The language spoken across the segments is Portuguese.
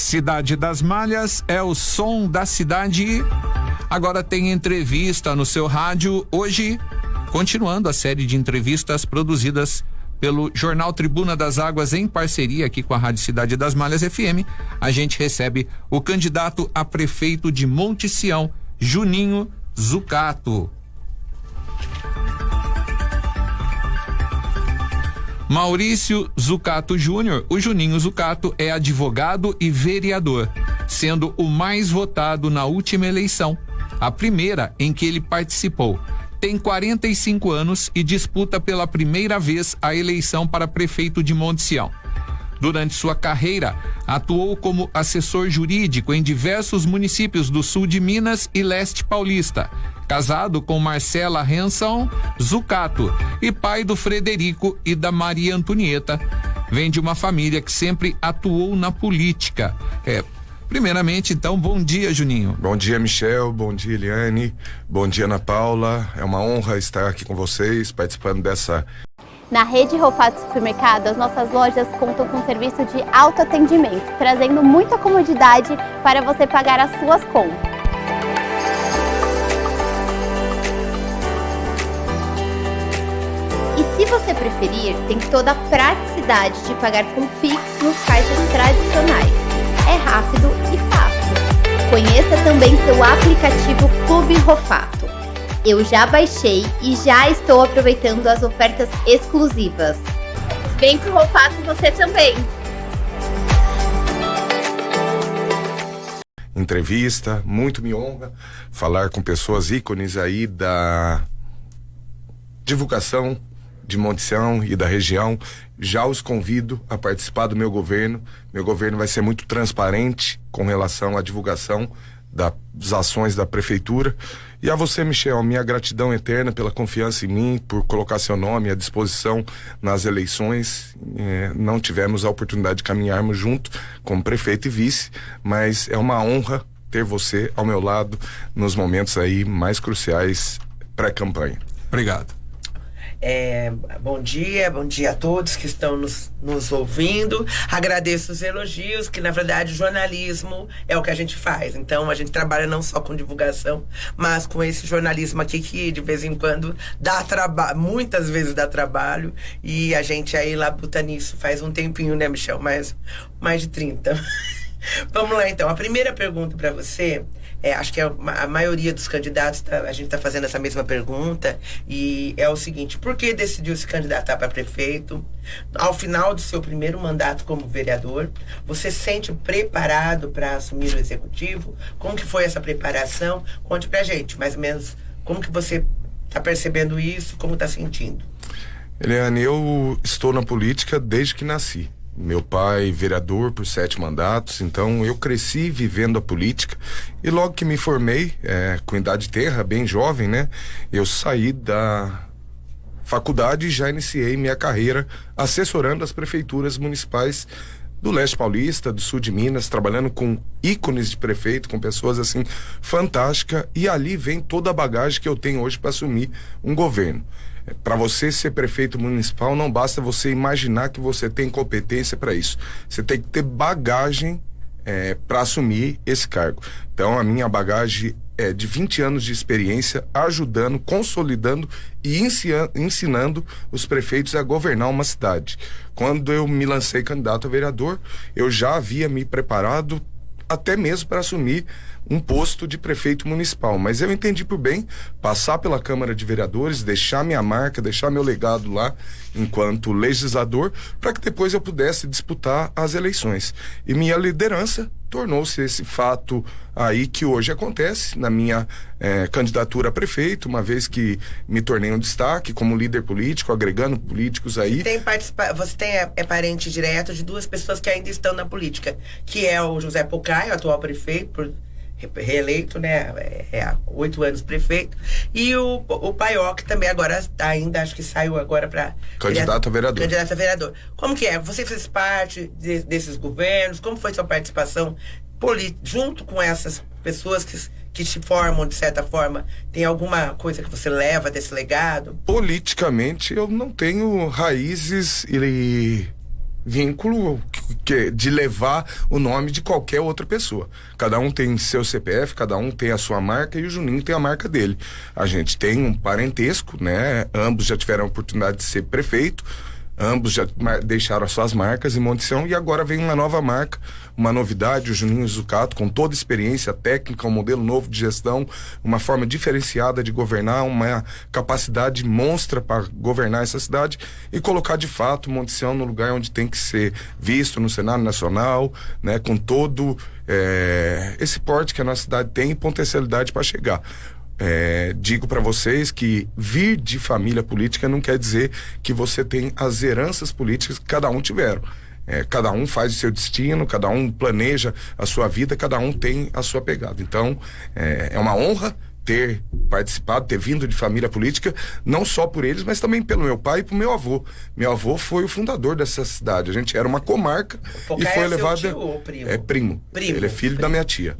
Cidade das Malhas é o som da cidade. Agora tem entrevista no seu rádio. Hoje, continuando a série de entrevistas produzidas pelo Jornal Tribuna das Águas em parceria aqui com a Rádio Cidade das Malhas FM, a gente recebe o candidato a prefeito de Monte Sião, Juninho Zucato. Maurício Zucato Júnior. O Juninho Zucato é advogado e vereador, sendo o mais votado na última eleição, a primeira em que ele participou. Tem 45 anos e disputa pela primeira vez a eleição para prefeito de Monte Sião. Durante sua carreira, atuou como assessor jurídico em diversos municípios do sul de Minas e leste paulista. Casado com Marcela Renson Zucato e pai do Frederico e da Maria Antonieta. Vem de uma família que sempre atuou na política. Primeiramente, então, bom dia, Juninho. Bom dia, Michel. Bom dia, Eliane. Bom dia, Ana Paula. É uma honra estar aqui com vocês, participando dessa... Na rede Rofato Supermercado, as nossas lojas contam com serviço de autoatendimento, trazendo muita comodidade para você pagar as suas contas. E se você preferir, tem toda a praticidade de pagar com Pix nos caixas tradicionais. É rápido e fácil. Conheça também seu aplicativo Clube Rofato. Eu já baixei e já estou aproveitando as ofertas exclusivas. Vem pro Rofato você também! Entrevista, muito me honra falar com pessoas ícones aí da divulgação de Monte Sião e da região. Já os convido a participar do meu governo. Meu governo vai ser muito transparente com relação à divulgação das ações da prefeitura. E a você, Michel, minha gratidão eterna pela confiança em mim, por colocar seu nome à disposição nas eleições. Não tivemos a oportunidade de caminharmos junto como prefeito e vice, mas é uma honra ter você ao meu lado nos momentos aí mais cruciais pré-campanha. Obrigado. Bom dia a todos que estão nos ouvindo. Agradeço os elogios, que na verdade jornalismo é o que a gente faz. Então a gente trabalha não só com divulgação, mas com esse jornalismo aqui que de vez em quando dá trabalho, muitas vezes dá trabalho. E a gente aí labuta nisso faz um tempinho, né, Michel? Mais de 30. Vamos lá então, a primeira pergunta para você, acho que a maioria dos candidatos, a gente está fazendo essa mesma pergunta, e é o seguinte: por que decidiu se candidatar para prefeito? Ao final do seu primeiro mandato como vereador, você se sente preparado para assumir o executivo? Como que foi essa preparação? Conte pra gente, mais ou menos, como que você está percebendo isso, como está sentindo? Eliane, eu estou na política desde que nasci. Meu pai, vereador por 7 mandatos, então eu cresci vivendo a política. E logo que me formei, com idade tenra, bem jovem, né? Eu saí da faculdade e já iniciei minha carreira assessorando as prefeituras municipais do leste paulista, do sul de Minas, trabalhando com ícones de prefeito, com pessoas assim fantásticas. E ali vem toda a bagagem que eu tenho hoje para assumir um governo. Para você ser prefeito municipal, não basta você imaginar que você tem competência para isso. Você tem que ter bagagem para assumir esse cargo. Então, a minha bagagem é de 20 anos de experiência, ajudando, consolidando e ensinando os prefeitos a governar uma cidade. Quando eu me lancei candidato a vereador, eu já havia me preparado até mesmo para assumir um posto de prefeito municipal, mas eu entendi por bem passar pela Câmara de Vereadores, deixar minha marca, deixar meu legado lá enquanto legislador, para que depois eu pudesse disputar as eleições. E minha liderança tornou-se esse fato aí que hoje acontece na minha candidatura a prefeito, uma vez que me tornei um destaque como líder político, agregando políticos aí. Você é parente direto de 2 pessoas que ainda estão na política, que é o José Pocaio, atual prefeito, reeleito, né, há 8 anos prefeito, e o Paió, que também agora ainda, acho que saiu agora para candidato a vereador. Como que é? Você fez parte desses governos? Como foi sua participação junto com essas pessoas que se formam, de certa forma? Tem alguma coisa que você leva desse legado? Politicamente, eu não tenho raízes e vínculo de levar o nome de qualquer outra pessoa. Cada um tem seu CPF, cada um tem a sua marca, e o Juninho tem a marca dele. A gente tem um parentesco, né? Ambos já tiveram a oportunidade de ser prefeito, ambos já deixaram as suas marcas em Montição, e agora vem uma nova marca, uma novidade, o Juninho Zucato, com toda a experiência técnica, um modelo novo de gestão, uma forma diferenciada de governar, uma capacidade monstra para governar essa cidade e colocar de fato Montição no lugar onde tem que ser visto, no cenário nacional, né, com todo esse porte que a nossa cidade tem e potencialidade para chegar. Digo para vocês que vir de família política não quer dizer que você tem as heranças políticas que cada um tiveram. Cada um faz o seu destino, cada um planeja a sua vida, cada um tem a sua pegada. Então, é uma honra ter participado, ter vindo de família política, não só por eles, mas também pelo meu pai e pro meu avô. Meu avô foi o fundador dessa cidade. A gente era uma comarca e foi levado. Primo. Ele é filho da minha tia.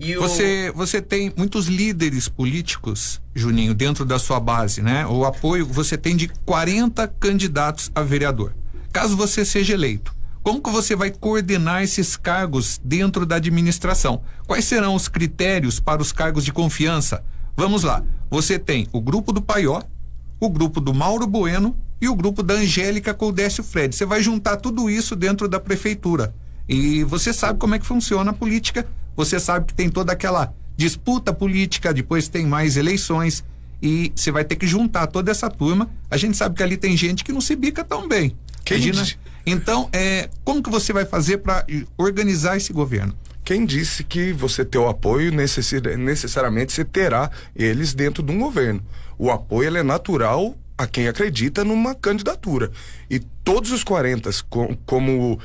Você tem muitos líderes políticos, Juninho, dentro da sua base, né? O apoio você tem de 40 candidatos a vereador. Caso você seja eleito, como que você vai coordenar esses cargos dentro da administração? Quais serão os critérios para os cargos de confiança? Vamos lá, você tem o grupo do Paió, o grupo do Mauro Bueno e o grupo da Angélica com o Décio Fred. Você vai juntar tudo isso dentro da prefeitura. E você sabe como é que funciona a política, você sabe que tem toda aquela disputa política, depois tem mais eleições e você vai ter que juntar toda essa turma. A gente sabe que ali tem gente que não se bica tão bem. Imagina? Então, como que você vai fazer para organizar esse governo? Quem disse que você ter o apoio necessariamente você terá eles dentro de um governo? O apoio ele é natural a quem acredita numa candidatura. E todos os 40, como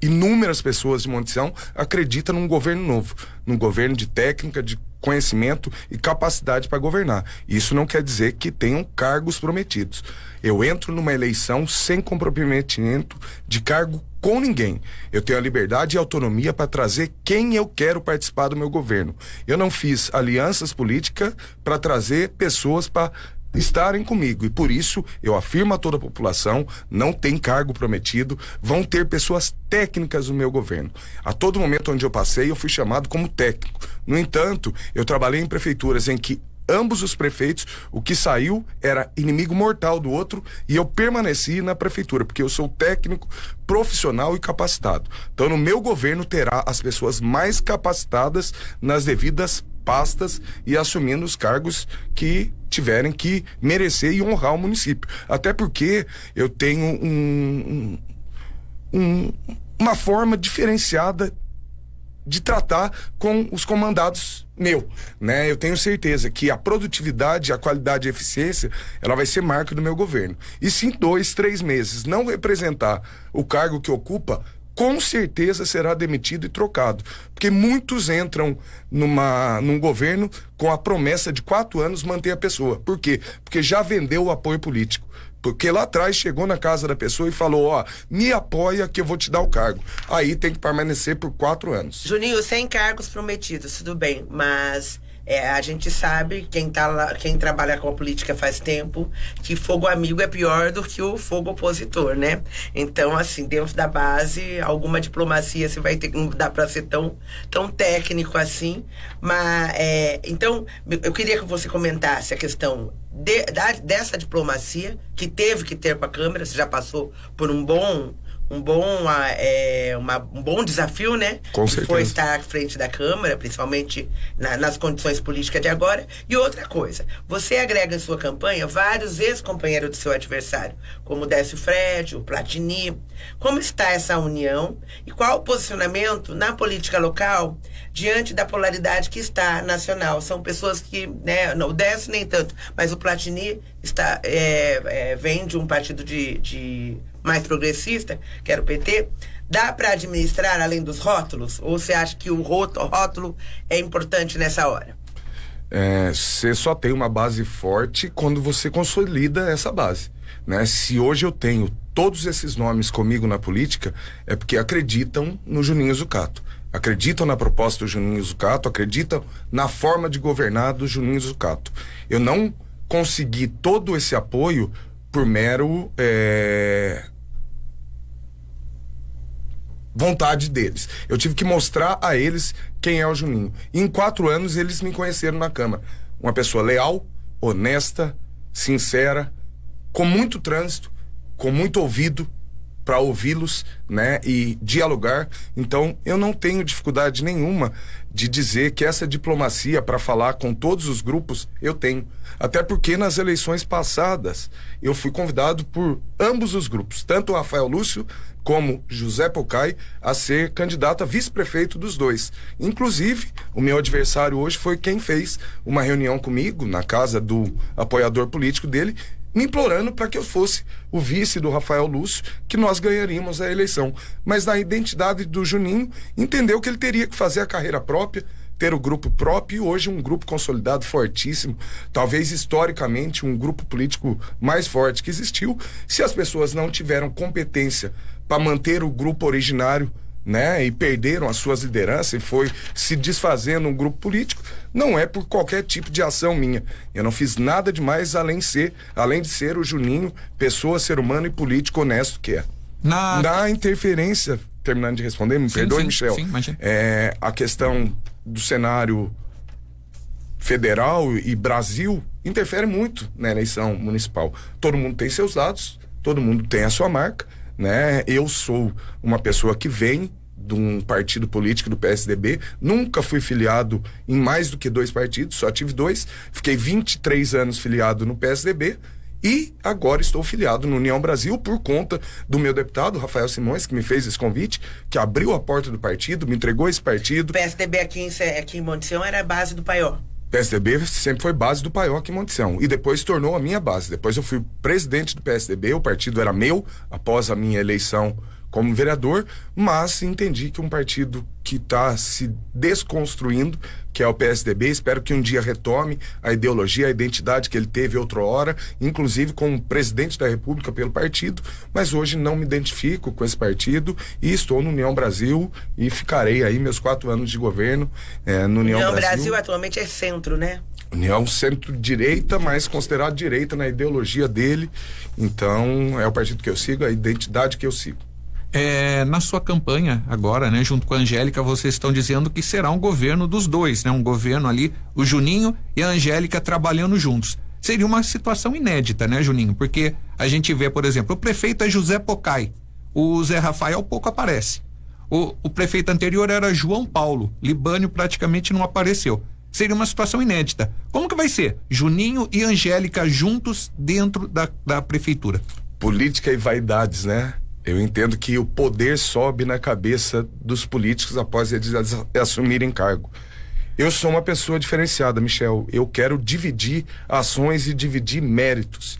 inúmeras pessoas de Montição, acreditam num governo novo, num governo de técnica, de conhecimento e capacidade para governar. Isso não quer dizer que tenham cargos prometidos. Eu entro numa eleição sem comprometimento de cargo com ninguém. Eu tenho a liberdade e a autonomia para trazer quem eu quero participar do meu governo. Eu não fiz alianças políticas para trazer pessoas para estarem comigo, e por isso eu afirmo a toda a população, não tem cargo prometido, vão ter pessoas técnicas no meu governo. A todo momento onde eu passei, eu fui chamado como técnico. No entanto, eu trabalhei em prefeituras em que ambos os prefeitos, o que saiu era inimigo mortal do outro, e eu permaneci na prefeitura, porque eu sou técnico, profissional e capacitado. Então, no meu governo terá as pessoas mais capacitadas nas devidas pastas e assumindo os cargos que tiverem que merecer e honrar o município. Até porque eu tenho uma forma diferenciada de tratar com os comandados né? Eu tenho certeza que a produtividade, a qualidade e a eficiência, ela vai ser marca do meu governo. E se em 2, 3 meses não representar o cargo que ocupa, com certeza será demitido e trocado. Porque muitos entram num governo com a promessa de 4 anos manter a pessoa. Por quê? Porque já vendeu o apoio político. Porque lá atrás chegou na casa da pessoa e falou, me apoia que eu vou te dar o cargo. Aí tem que permanecer por 4 anos. Juninho, sem cargos prometidos, tudo bem, mas a gente sabe, quem trabalha com a política faz tempo, que fogo amigo é pior do que o fogo opositor, né? Então, assim, dentro da base, alguma diplomacia você vai ter, não dá pra ser tão técnico assim, mas, então, eu queria que você comentasse a questão dessa diplomacia que teve que ter com a Câmara. Você já passou por um bom desafio, né? Com certeza. Foi estar à frente da Câmara, principalmente nas condições políticas de agora. E outra coisa, você agrega em sua campanha vários ex-companheiros do seu adversário, como o Décio Fred, o Platini. Como está essa união e qual o posicionamento na política local diante da polaridade que está nacional? São pessoas que, né, o Décio nem tanto, mas o Platini vem de um partido de mais progressista, que era o PT. Dá para administrar além dos rótulos? Ou você acha que o rótulo é importante nessa hora? Você só tem uma base forte quando você consolida essa base, né? Se hoje eu tenho todos esses nomes comigo na política, é porque acreditam no Juninho Zucato, acreditam na proposta do Juninho Zucato, acreditam na forma de governar do Juninho Zucato. Eu não consegui todo esse apoio por mero vontade deles. Eu tive que mostrar a eles quem é o Juninho. E em 4 anos eles me conheceram na Câmara. Uma pessoa leal, honesta, sincera, com muito trânsito, com muito ouvido para ouvi-los, né, e dialogar. Então, eu não tenho dificuldade nenhuma de dizer que essa diplomacia para falar com todos os grupos eu tenho. Até porque nas eleições passadas eu fui convidado por ambos os grupos, tanto o Rafael Lúcio como José Pocai, a ser candidato a vice-prefeito dos dois. Inclusive, o meu adversário hoje foi quem fez uma reunião comigo na casa do apoiador político dele, me implorando para que eu fosse o vice do Rafael Lúcio, que nós ganharíamos a eleição. Mas na identidade do Juninho, entendeu que ele teria que fazer a carreira própria, ter o grupo próprio, e hoje um grupo consolidado fortíssimo, talvez historicamente um grupo político mais forte que existiu. Se as pessoas não tiveram competência para manter o grupo originário, né, e perderam as suas lideranças e foi se desfazendo um grupo político, não é por qualquer tipo de ação minha. Eu não fiz nada demais além de ser o Juninho, pessoa, ser humano e político honesto que é. Na interferência, terminando de responder, me perdoe, Michel, a questão do cenário federal e Brasil interfere muito na eleição municipal. Todo mundo tem seus dados, todo mundo tem a sua marca, né? Eu sou uma pessoa que vem de um partido político do PSDB, nunca fui filiado em mais do que 2 partidos, só tive 2, fiquei 23 anos filiado no PSDB e agora estou filiado no União Brasil por conta do meu deputado Rafael Simões, que me fez esse convite, que abriu a porta do partido, me entregou esse partido. O PSDB aqui em Monte Sião era a base do Paió. PSDB sempre foi base do Paió aqui em Monte Sião, e depois se tornou a minha base. Depois eu fui presidente do PSDB, o partido era meu após a minha eleição como vereador, mas entendi que um partido que está se desconstruindo, que é o PSDB, espero que um dia retome a ideologia, a identidade que ele teve outrora, inclusive como presidente da República pelo partido, mas hoje não me identifico com esse partido e estou no União Brasil e ficarei aí meus 4 anos de governo no União Brasil atualmente é centro, né? União centro-direita, mas considerado direita na ideologia dele. Então é o partido que eu sigo, a identidade que eu sigo. Na sua campanha agora, né, junto com a Angélica, vocês estão dizendo que será um governo dos dois, né? Um governo ali, o Juninho e a Angélica trabalhando juntos. Seria uma situação inédita, né, Juninho? Porque a gente vê, por exemplo, o prefeito é José Pocai, o Zé Rafael pouco aparece. O prefeito anterior era João Paulo, Libânio praticamente não apareceu. Seria uma situação inédita. Como que vai ser? Juninho e Angélica juntos dentro da prefeitura? Política e vaidades, né? Eu entendo que o poder sobe na cabeça dos políticos após eles assumirem cargo. Eu sou uma pessoa diferenciada, Michel. Eu quero dividir ações e dividir méritos.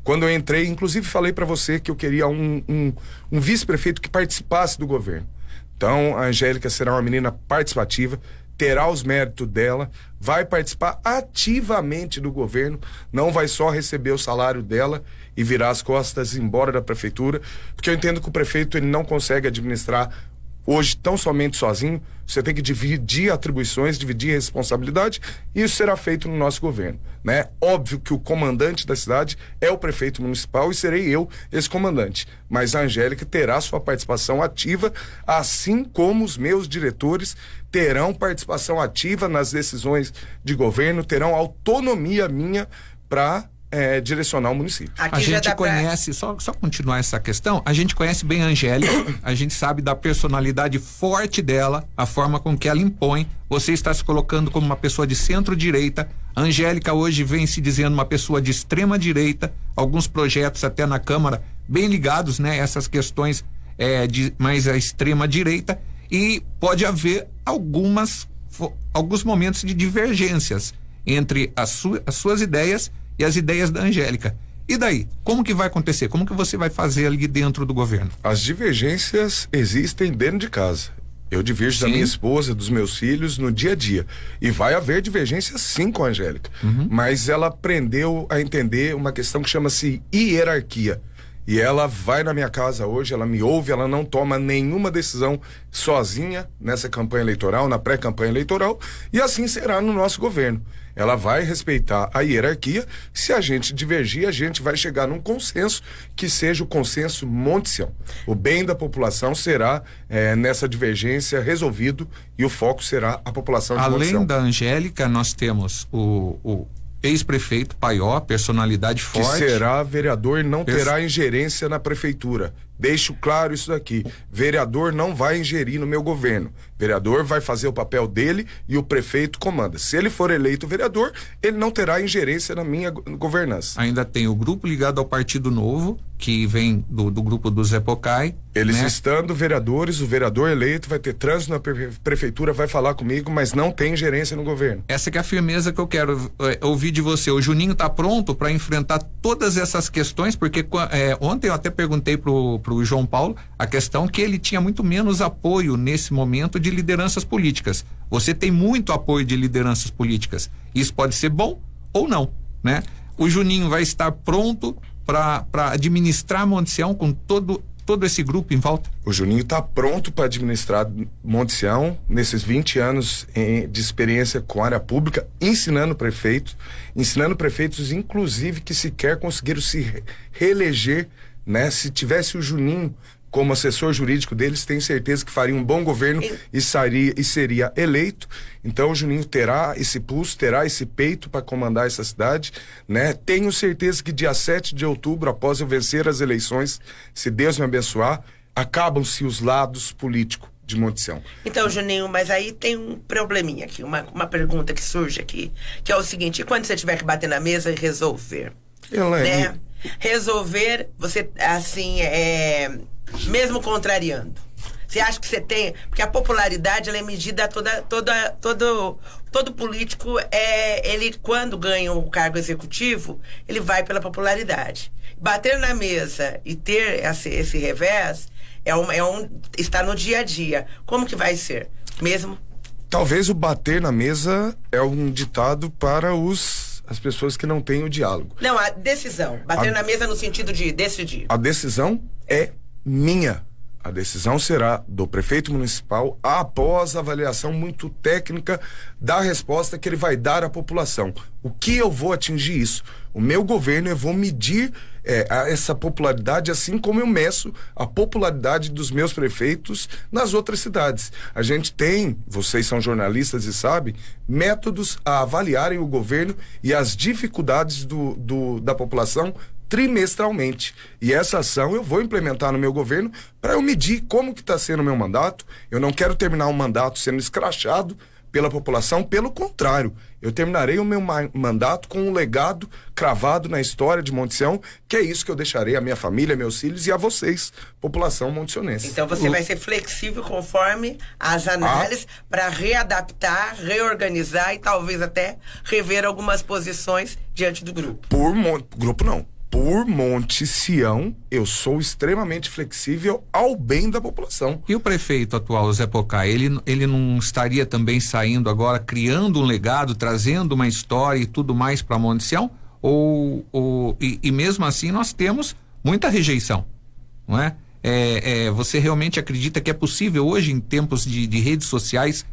Quando eu entrei, inclusive falei para você que eu queria um vice-prefeito que participasse do governo. Então, a Angélica será uma menina participativa, terá os méritos dela, vai participar ativamente do governo, não vai só receber o salário dela e virar as costas e ir embora da prefeitura, porque eu entendo que o prefeito ele não consegue administrar hoje tão somente sozinho. Você tem que dividir atribuições, dividir responsabilidade, e isso será feito no nosso governo, né? Óbvio que o comandante da cidade é o prefeito municipal e serei eu esse comandante, mas a Angélica terá sua participação ativa, assim como os meus diretores terão participação ativa nas decisões de governo, terão autonomia minha para direcionar o município. A gente conhece, só continuar essa questão, a gente conhece bem a Angélica, a gente sabe da personalidade forte dela, a forma com que ela impõe. Você está se colocando como uma pessoa de centro-direita. A Angélica hoje vem se dizendo uma pessoa de extrema-direita, alguns projetos até na Câmara bem ligados, né, essas questões de mais a extrema-direita, e pode haver alguns momentos de divergências entre as suas ideias e as ideias da Angélica. E daí? Como que vai acontecer? Como que você vai fazer ali dentro do governo? As divergências existem dentro de casa. Eu divirjo da minha esposa, dos meus filhos no dia a dia. E vai haver divergência sim com a Angélica. Mas ela aprendeu a entender uma questão que chama-se hierarquia. E ela vai na minha casa hoje, ela me ouve, ela não toma nenhuma decisão sozinha nessa campanha eleitoral, na pré-campanha eleitoral, e assim será no nosso governo. Ela vai respeitar a hierarquia. Se a gente divergir, a gente vai chegar num consenso que seja o consenso Monte Sião. O bem da população será, nessa divergência, resolvido, e o foco será a população de Monte Sião. Além da Angélica, nós temos o ex-prefeito Paió, personalidade forte. Que será vereador e não terá ingerência na prefeitura. Deixo claro isso daqui. Vereador não vai ingerir no meu governo. Vereador vai fazer o papel dele e o prefeito comanda. Se ele for eleito vereador, ele não terá ingerência na minha governança. Ainda tem o grupo ligado ao Partido Novo, que vem do grupo do Zé Pocai. Eles estando vereadores, o vereador eleito vai ter trânsito na prefeitura, vai falar comigo, mas não tem ingerência no governo. Essa que é a firmeza que eu quero ouvir de você. O Juninho está pronto para enfrentar todas essas questões, porque ontem eu até perguntei pro João Paulo a questão que ele tinha muito menos apoio nesse momento de lideranças políticas. Você tem muito apoio de lideranças políticas. Isso pode ser bom ou não, né? O Juninho vai estar pronto para administrar Monte Sião com todo esse grupo em volta? O Juninho está pronto para administrar Monte Sião nesses 20 anos de experiência com área pública, ensinando prefeitos, inclusive, que sequer conseguiram se reeleger, né? Se tivesse o Juninho como assessor jurídico deles, tenho certeza que faria um bom governo e seria eleito. Então o Juninho terá esse pulso, terá esse peito para comandar essa cidade, né? Tenho certeza que dia 7 de outubro, após eu vencer as eleições, se Deus me abençoar, acabam-se os lados políticos de Monte Sião. Então, Juninho, mas aí tem um probleminha aqui, uma pergunta que surge aqui, que é o seguinte: e quando você tiver que bater na mesa e resolver? Né? Resolver, você, assim, mesmo contrariando. Você acha que você tem... Porque a popularidade, ela é medida todo político, ele quando ganha o cargo executivo, ele vai pela popularidade. Bater na mesa e ter esse revés está no dia a dia. Como que vai ser? Mesmo? Talvez o bater na mesa é um ditado para as pessoas que não têm o diálogo. Não, a decisão. Bater na mesa no sentido de decidir. A decisão é minha. A decisão será do prefeito municipal após a avaliação muito técnica da resposta que ele vai dar à população. O que eu vou atingir isso? O meu governo, eu vou medir essa popularidade, assim como eu meço a popularidade dos meus prefeitos nas outras cidades. A gente tem, vocês são jornalistas e sabem, métodos a avaliarem o governo e as dificuldades da população trimestralmente. E essa ação eu vou implementar no meu governo para eu medir como que está sendo o meu mandato. Eu não quero terminar um mandato sendo escrachado pela população, pelo contrário, eu terminarei o meu mandato com um legado cravado na história de Monte Sião, que é isso que eu deixarei à minha família, meus filhos e a vocês, população montesionense. Então você vai ser flexível conforme as análises para readaptar, reorganizar e talvez até rever algumas posições diante do grupo. Grupo não. Por Monte Sião, eu sou extremamente flexível ao bem da população. E o prefeito atual, Zé Pocai, ele não estaria também saindo agora, criando um legado, trazendo uma história e tudo mais para Monte Sião? E mesmo assim nós temos muita rejeição, não é? Você realmente acredita que é possível hoje, em tempos de redes sociais,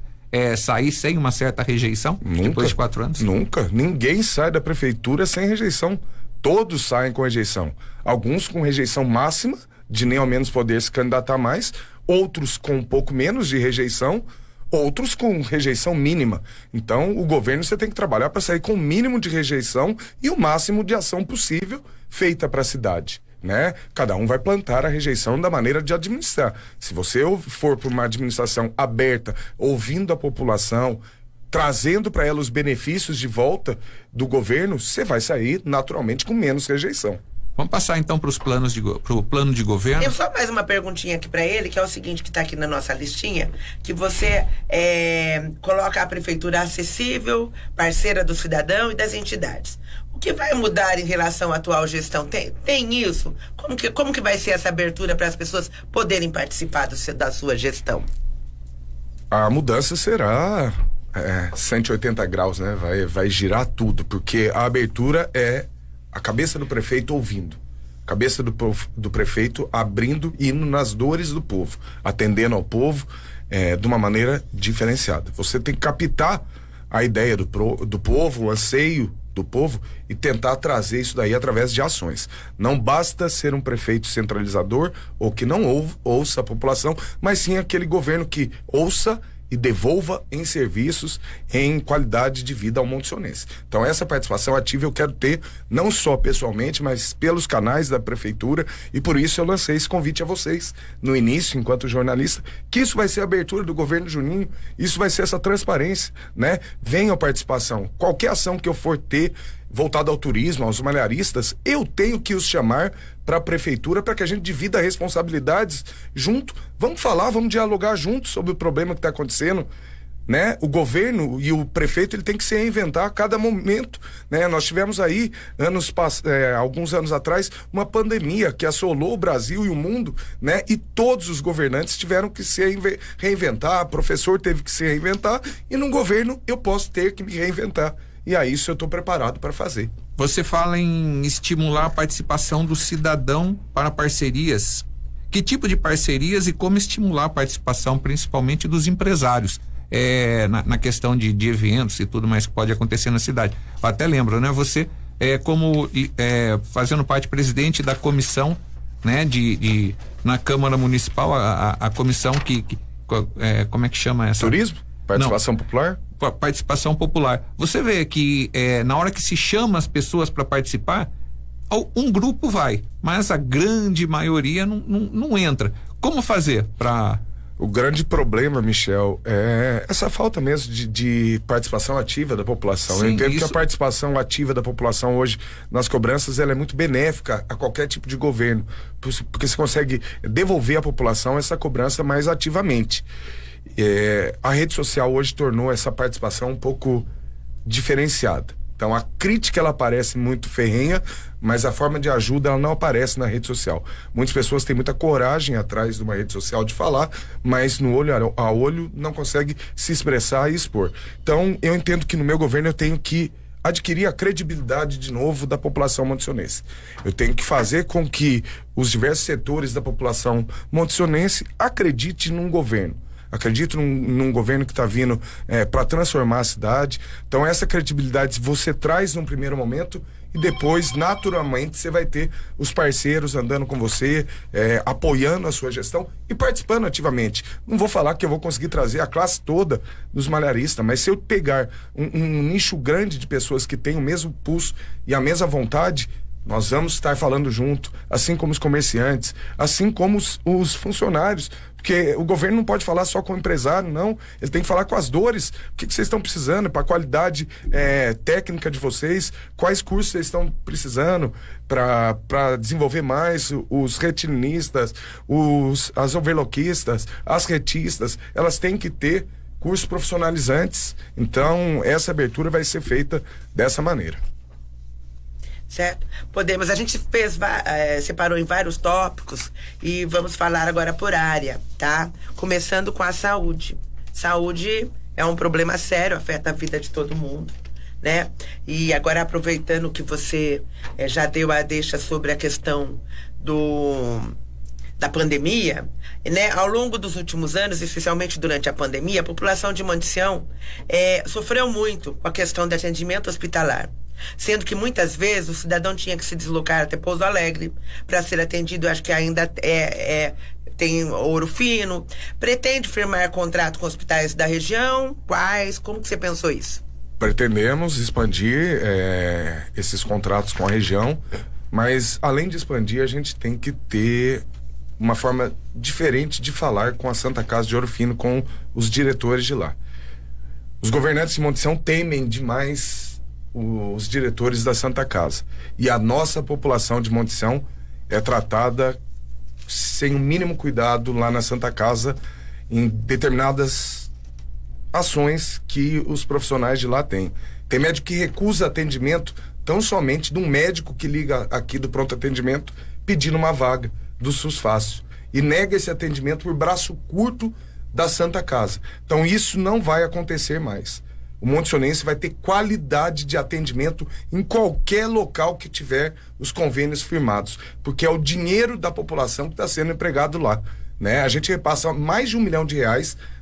sair sem uma certa rejeição? Nunca, depois de 4 anos? Nunca. Ninguém sai da prefeitura sem rejeição. Todos saem com rejeição. Alguns com rejeição máxima, de nem ao menos poder se candidatar mais, outros com um pouco menos de rejeição, outros com rejeição mínima. Então, o governo você tem que trabalhar para sair com o mínimo de rejeição e o máximo de ação possível feita para a cidade, né? Cada um vai plantar a rejeição da maneira de administrar. Se você for por uma administração aberta, ouvindo a população, trazendo para ela os benefícios de volta do governo, você vai sair naturalmente com menos rejeição. Vamos passar então para o plano de governo. Tem só mais uma perguntinha aqui para ele, que é o seguinte, que está aqui na nossa listinha, que você coloca a prefeitura acessível, parceira do cidadão e das entidades. O que vai mudar em relação à atual gestão? Tem isso? Como que vai ser essa abertura para as pessoas poderem participar da sua gestão? A mudança será 180 graus, né? Vai girar tudo, porque a abertura é a cabeça do prefeito ouvindo. Cabeça do prefeito abrindo e indo nas dores do povo, atendendo ao povo de uma maneira diferenciada. Você tem que captar a ideia do povo, o anseio do povo e tentar trazer isso daí através de ações. Não basta ser um prefeito centralizador ou que não ouça a população, mas sim aquele governo que ouça e devolva em serviços, em qualidade de vida ao montiçonense. Então essa participação ativa eu quero ter, não só pessoalmente, mas pelos canais da prefeitura, e por isso eu lancei esse convite a vocês, no início, enquanto jornalista, que isso vai ser a abertura do governo Juninho, isso vai ser essa transparência, né? Venham a participação. Qualquer ação que eu for ter, voltada ao turismo, aos malharistas, eu tenho que os chamar para a prefeitura para que a gente divida responsabilidades junto. Vamos falar, vamos dialogar juntos sobre o problema que está acontecendo, né? O governo e o prefeito, ele tem que se reinventar a cada momento, né? Nós tivemos aí alguns anos atrás uma pandemia que assolou o Brasil e o mundo, né? E todos os governantes tiveram que se reinventar, o professor teve que se reinventar, e no governo eu posso ter que me reinventar. E a isso eu estou preparado para fazer. Você fala em estimular a participação do cidadão para parcerias. Que tipo de parcerias e como estimular a participação, principalmente dos empresários, na questão de eventos e tudo mais que pode acontecer na cidade? Eu até lembro, né? Você fazendo parte presidente da comissão, né? Na Câmara Municipal, a comissão como é que chama essa? Turismo? Participação popular? Participação popular. Você vê que na hora que se chama as pessoas para participar, um grupo vai, mas a grande maioria não entra. Como fazer para... O grande problema, Michel, é essa falta mesmo de participação ativa da população. Sim, eu entendo que a participação ativa da população hoje nas cobranças, ela é muito benéfica a qualquer tipo de governo, porque você consegue devolver à população essa cobrança mais ativamente. A rede social hoje tornou essa participação um pouco diferenciada. Então a crítica, ela parece muito ferrenha, mas a forma de ajuda, ela não aparece na rede social. Muitas pessoas têm muita coragem atrás de uma rede social de falar, mas no olho a olho não consegue se expressar e expor. Então eu entendo que no meu governo eu tenho que adquirir a credibilidade de novo da população montiçonense. Eu tenho que fazer com que os diversos setores da população montiçonense acreditem num governo. Acredito num governo que está vindo para transformar a cidade. Então essa credibilidade você traz num primeiro momento e depois, naturalmente, você vai ter os parceiros andando com você, apoiando a sua gestão e participando ativamente. Não vou falar que eu vou conseguir trazer a classe toda dos malharistas, mas se eu pegar um nicho grande de pessoas que têm o mesmo pulso e a mesma vontade, nós vamos estar falando junto, assim como os comerciantes, assim como os funcionários, porque o governo não pode falar só com o empresário, não. Ele tem que falar com as dores. O que vocês estão precisando para a qualidade técnica de vocês, quais cursos vocês estão precisando para desenvolver mais os retinistas, as overlockistas, as retistas. Elas têm que ter cursos profissionalizantes. Então, essa abertura vai ser feita dessa maneira. Certo? A gente separou em vários tópicos e vamos falar agora por área, tá? Começando com a saúde. Saúde é um problema sério, afeta a vida de todo mundo, né? E agora, aproveitando que você já deu a deixa sobre a questão da pandemia, né? Ao longo dos últimos anos, especialmente durante a pandemia, a população de Montição sofreu muito com a questão do atendimento hospitalar. Sendo que muitas vezes o cidadão tinha que se deslocar até Pouso Alegre para ser atendido. Acho que ainda tem Ouro Fino. Pretende firmar contrato com hospitais da região? Quais? Como que você pensou isso? Pretendemos expandir esses contratos com a região, mas além de expandir, a gente tem que ter uma forma diferente de falar com a Santa Casa de Ouro Fino, com os diretores de lá. Os governantes de Montição temem demais os diretores da Santa Casa. E a nossa população de Montição é tratada sem o mínimo cuidado lá na Santa Casa em determinadas ações que os profissionais de lá têm. Tem médico que recusa atendimento tão somente de um médico que liga aqui do pronto atendimento pedindo uma vaga do SUS Fácil e nega esse atendimento por braço curto da Santa Casa. Então isso não vai acontecer mais. o monticionense vai ter qualidade de atendimento em qualquer local que tiver os convênios firmados, porque é o dinheiro da população que está sendo empregado lá, né? A gente repassa mais de R$1 milhão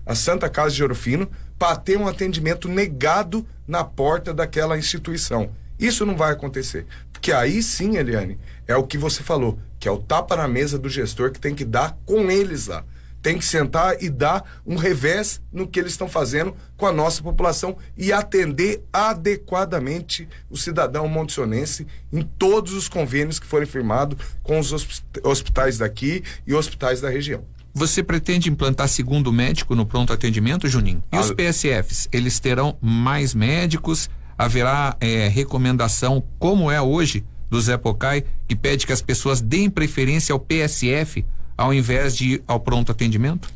à Santa Casa de Ouro Fino para ter um atendimento negado na porta daquela instituição. Isso não vai acontecer, porque aí sim, Eliane, é o que você falou, que é o tapa na mesa do gestor que tem que dar com eles lá. Tem que sentar e dar um revés no que eles estão fazendo com a nossa população e atender adequadamente o cidadão monticionense em todos os convênios que forem firmados com os hospitais daqui e hospitais da região. Você pretende implantar segundo médico no pronto atendimento, Juninho? E os PSFs, eles terão mais médicos? Haverá recomendação, como é hoje, do Zé Pocai, que pede que as pessoas deem preferência ao PSF ao invés de ir ao pronto atendimento?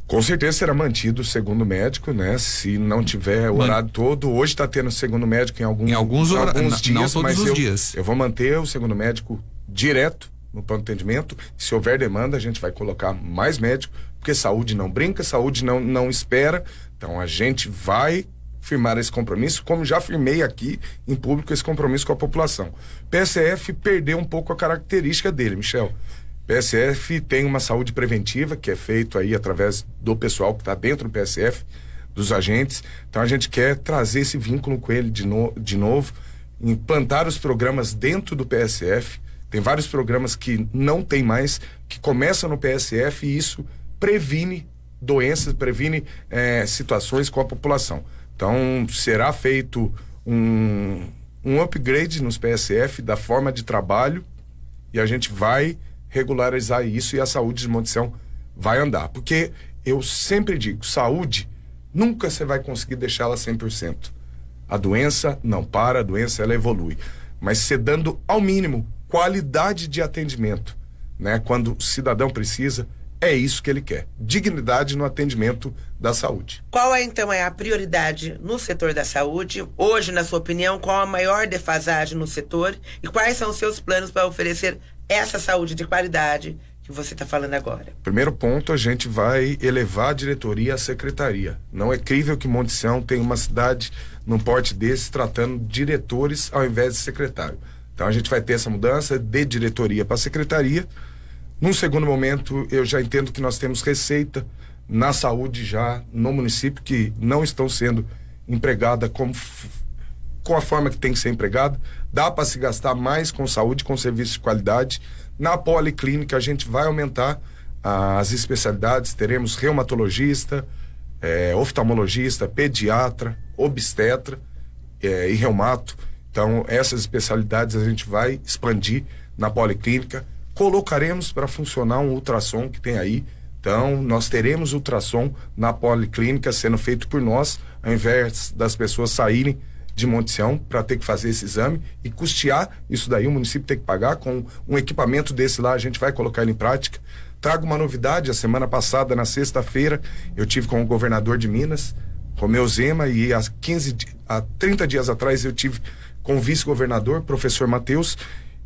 Com certeza será mantido o segundo médico, né? Se não tiver o horário todo, hoje está tendo segundo médico em alguns dias, não todos os dias. Eu vou manter o segundo médico direto no pronto atendimento. Se houver demanda, a gente vai colocar mais médico, porque saúde não brinca, saúde não espera. Então a gente vai firmar esse compromisso, como já firmei aqui em público esse compromisso com a população. PSF perdeu um pouco a característica dele, Michel. PSF tem uma saúde preventiva que é feito aí através do pessoal que está dentro do PSF, dos agentes. Então a gente quer trazer esse vínculo com ele de novo, implantar os programas dentro do PSF. Tem vários programas que não tem mais, que começam no PSF, e isso previne doenças, previne situações com a população. Então será feito um upgrade nos PSF da forma de trabalho, e a gente vai regularizar isso, e a saúde de Montição vai andar. Porque eu sempre digo, saúde, nunca você vai conseguir deixá-la 100%. A doença não para, a doença ela evolui. Mas você dando ao mínimo qualidade de atendimento, né? Quando o cidadão precisa, é isso que ele quer. Dignidade no atendimento da saúde. Qual então a prioridade no setor da saúde? Hoje, na sua opinião, qual a maior defasagem no setor? E quais são os seus planos para oferecer essa saúde de qualidade que você está falando agora? Primeiro ponto, a gente vai elevar a diretoria à secretaria. Não é crível que Montição tenha uma cidade num porte desse tratando diretores ao invés de secretário. Então a gente vai ter essa mudança de diretoria para secretaria. Num segundo momento, eu já entendo que nós temos receita na saúde já no município que não estão sendo empregada com a forma que tem que ser empregada. Dá para se gastar mais com saúde, com serviços de qualidade. Na policlínica a gente vai aumentar as especialidades, teremos reumatologista, oftalmologista, pediatra, obstetra e reumato. Então essas especialidades a gente vai expandir na policlínica. Colocaremos para funcionar um ultrassom que tem aí. Então nós teremos ultrassom na policlínica sendo feito por nós, ao invés das pessoas saírem de Montição para ter que fazer esse exame e custear isso daí, o município tem que pagar. Com um equipamento desse lá, a gente vai colocar ele em prática. Trago uma novidade: a semana passada, na sexta-feira, eu tive com o governador de Minas, Romeu Zema, e há 30 dias atrás eu tive com o vice-governador, professor Matheus,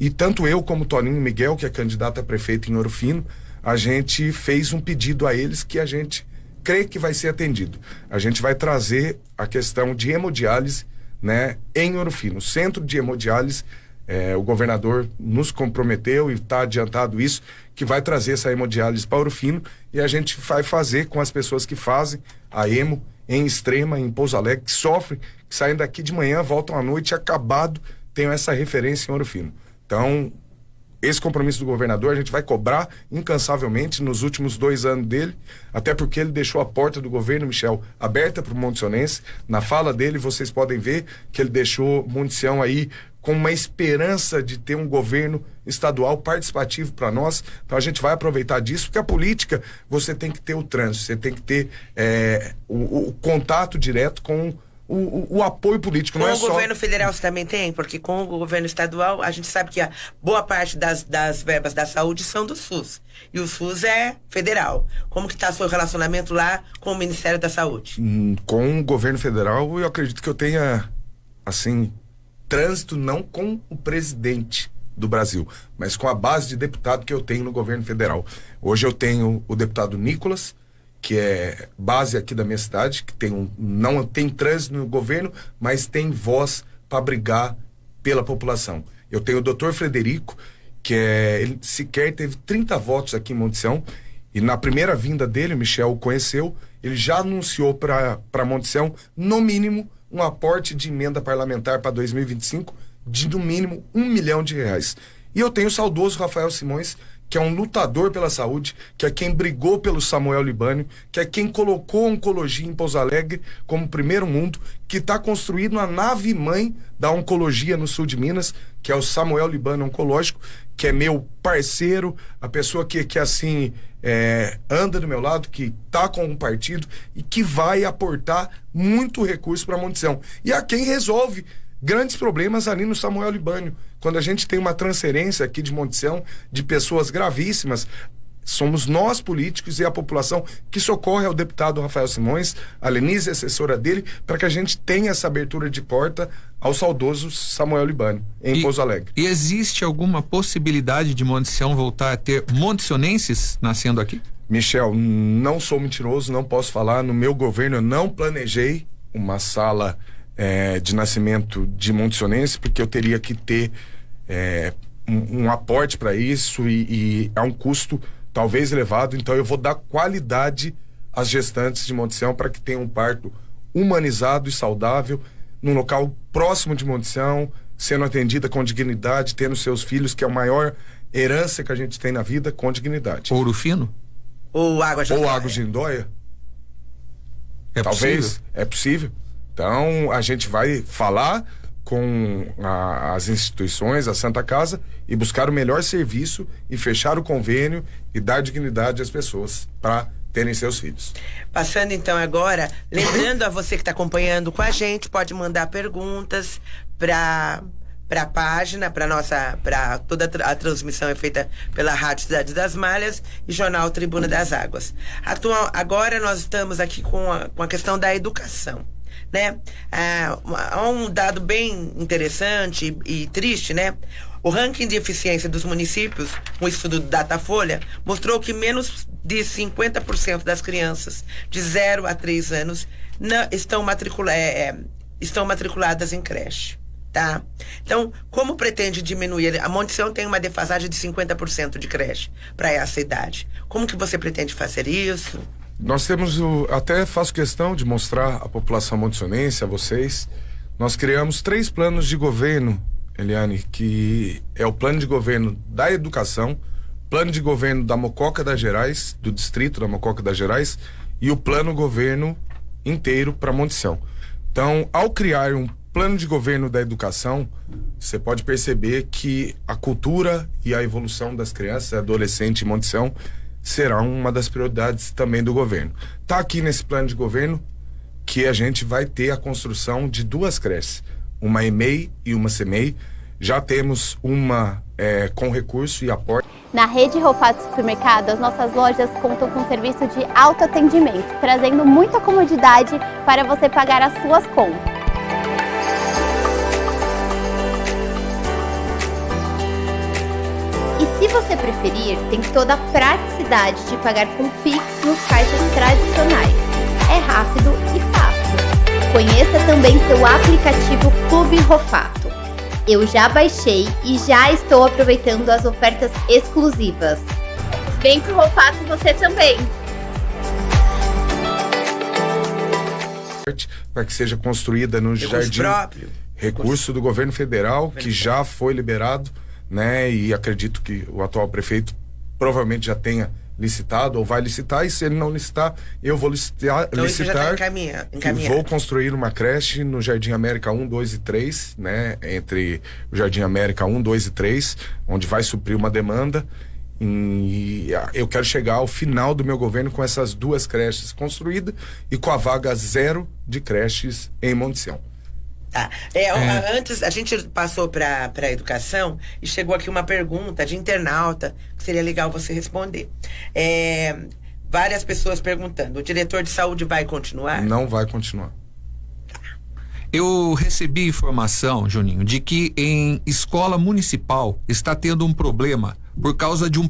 e tanto eu como Toninho Miguel, que é candidato a prefeito em Ouro Fino, a gente fez um pedido a eles que a gente crê que vai ser atendido. A gente vai trazer a questão de hemodiálise, né, em Ouro Fino, centro de hemodiálise. O governador nos comprometeu e está adiantado isso, que vai trazer essa hemodiálise para Ouro Fino, e a gente vai fazer com as pessoas que fazem a hemo em Extrema, em Pouso Alegre, que sofrem, que saem daqui de manhã, voltam à noite acabado, tenham essa referência em Ouro Fino. Então, esse compromisso do governador a gente vai cobrar incansavelmente nos últimos 2 anos dele, até porque ele deixou a porta do governo, Michel, aberta para o monticionense. Na fala dele, vocês podem ver que ele deixou Montição aí com uma esperança de ter um governo estadual participativo para nós. Então a gente vai aproveitar disso, porque a política, você tem que ter o trânsito, você tem que ter o contato direto com o apoio político. Com não é o só... governo federal você também tem? Porque com o governo estadual, a gente sabe que a boa parte das verbas da saúde são do SUS. E o SUS é federal. Como que está o seu relacionamento lá com o Ministério da Saúde? Com o governo federal, eu acredito que eu tenha, assim, trânsito não com o presidente do Brasil, mas com a base de deputado que eu tenho no governo federal. Hoje eu tenho o deputado Nicolas que é base aqui da minha cidade, que não tem trânsito no governo, mas tem voz para brigar pela população. Eu tenho o Dr. Frederico, ele sequer teve 30 votos aqui em Monte Sião, e na primeira vinda dele, o Michel o conheceu, ele já anunciou para Monte Sião, no mínimo, um aporte de emenda parlamentar para 2025 de no mínimo R$1 milhão. E eu tenho o saudoso Rafael Simões, que é um lutador pela saúde, que é quem brigou pelo Samuel Libânio, que é quem colocou a oncologia em Pouso Alegre como primeiro mundo, que está construindo a nave-mãe da oncologia no sul de Minas, que é o Samuel Libânio Oncológico, que é meu parceiro, a pessoa que assim, anda do meu lado, que está com um partido e que vai aportar muito recurso para a Monte Sião. E a quem resolve grandes problemas ali no Samuel Libânio. Quando a gente tem uma transferência aqui de Monte Sião de pessoas gravíssimas, somos nós políticos e a população que socorre ao deputado Rafael Simões, a Lenise, assessora dele, para que a gente tenha essa abertura de porta ao saudoso Samuel Libânio, em Pouso Alegre. E existe alguma possibilidade de Monte Sião voltar a ter montesionenses nascendo aqui? Michel, não sou mentiroso, não posso falar. No meu governo eu não planejei uma sala de nascimento de montesionense, porque eu teria que ter um aporte para isso e é um custo talvez elevado, então eu vou dar qualidade às gestantes de Monte Sião para que tenham um parto humanizado e saudável, num local próximo de Monte Sião, sendo atendida com dignidade, tendo seus filhos, que é a maior herança que a gente tem na vida, com dignidade. Ouro Fino? Ou Água de Lindóia? Talvez, possível? É possível. Então, a gente vai falar com as instituições, a Santa Casa, e buscar o melhor serviço e fechar o convênio e dar dignidade às pessoas para terem seus filhos. Passando então agora, lembrando a você que está acompanhando com a gente, pode mandar perguntas para a página, para toda a transmissão é feita pela Rádio Cidade das Malhas e Jornal Tribuna das Águas. Agora nós estamos aqui com a questão da educação, né? Há um dado bem interessante e triste, né? O ranking de eficiência dos municípios, um estudo do Datafolha, mostrou que menos de 50% das crianças de 0 a 3 anos estão matriculadas em creche. Tá? Então, como pretende diminuir? A Monte Sião tem uma defasagem de 50% de creche para essa idade. Como que você pretende fazer isso? Nós temos, até faço questão de mostrar à população montesionense, a vocês, nós criamos 3 planos de governo, Eliane, que é o plano de governo da educação, plano de governo da Mococa das Gerais, do distrito da Mococa das Gerais, e o plano governo inteiro para Monte Sião. Então, ao criar um plano de governo da educação, você pode perceber que a cultura e a evolução das crianças e adolescentes em Monte Sião será uma das prioridades também do governo. Está aqui nesse plano de governo que a gente vai ter a construção de 2 creches, uma EMEI e uma CEMEI. Já temos uma com recurso e aporte. Na rede Rofato Supermercado, as nossas lojas contam com serviço de autoatendimento, trazendo muita comodidade para você pagar as suas contas. E se você preferir, tem toda a praticidade de pagar com Pix nos caixas tradicionais. É rápido e fácil. Conheça também seu aplicativo Clube Rofato. Eu já baixei e já estou aproveitando as ofertas exclusivas. Vem pro Rofato você também! Para que seja construída no jardim recurso do governo federal, que já foi liberado, né? E acredito que o atual prefeito provavelmente já tenha licitado ou vai licitar, e se ele não licitar, eu vou licitar, então isso já tá encaminhado. Vou construir uma creche no Jardim América 1, 2 e 3, né? Entre o Jardim América 1, 2 e 3, onde vai suprir uma demanda. E eu quero chegar ao final do meu governo com essas 2 creches construídas e com a vaga 0 de creches em Monte Sião. Tá. Antes, a gente passou para a educação e chegou aqui uma pergunta de internauta que seria legal você responder. Várias pessoas perguntando: o diretor de saúde vai continuar? Não vai continuar. Eu recebi informação, Juninho, de que em escola municipal está tendo um problema por causa de um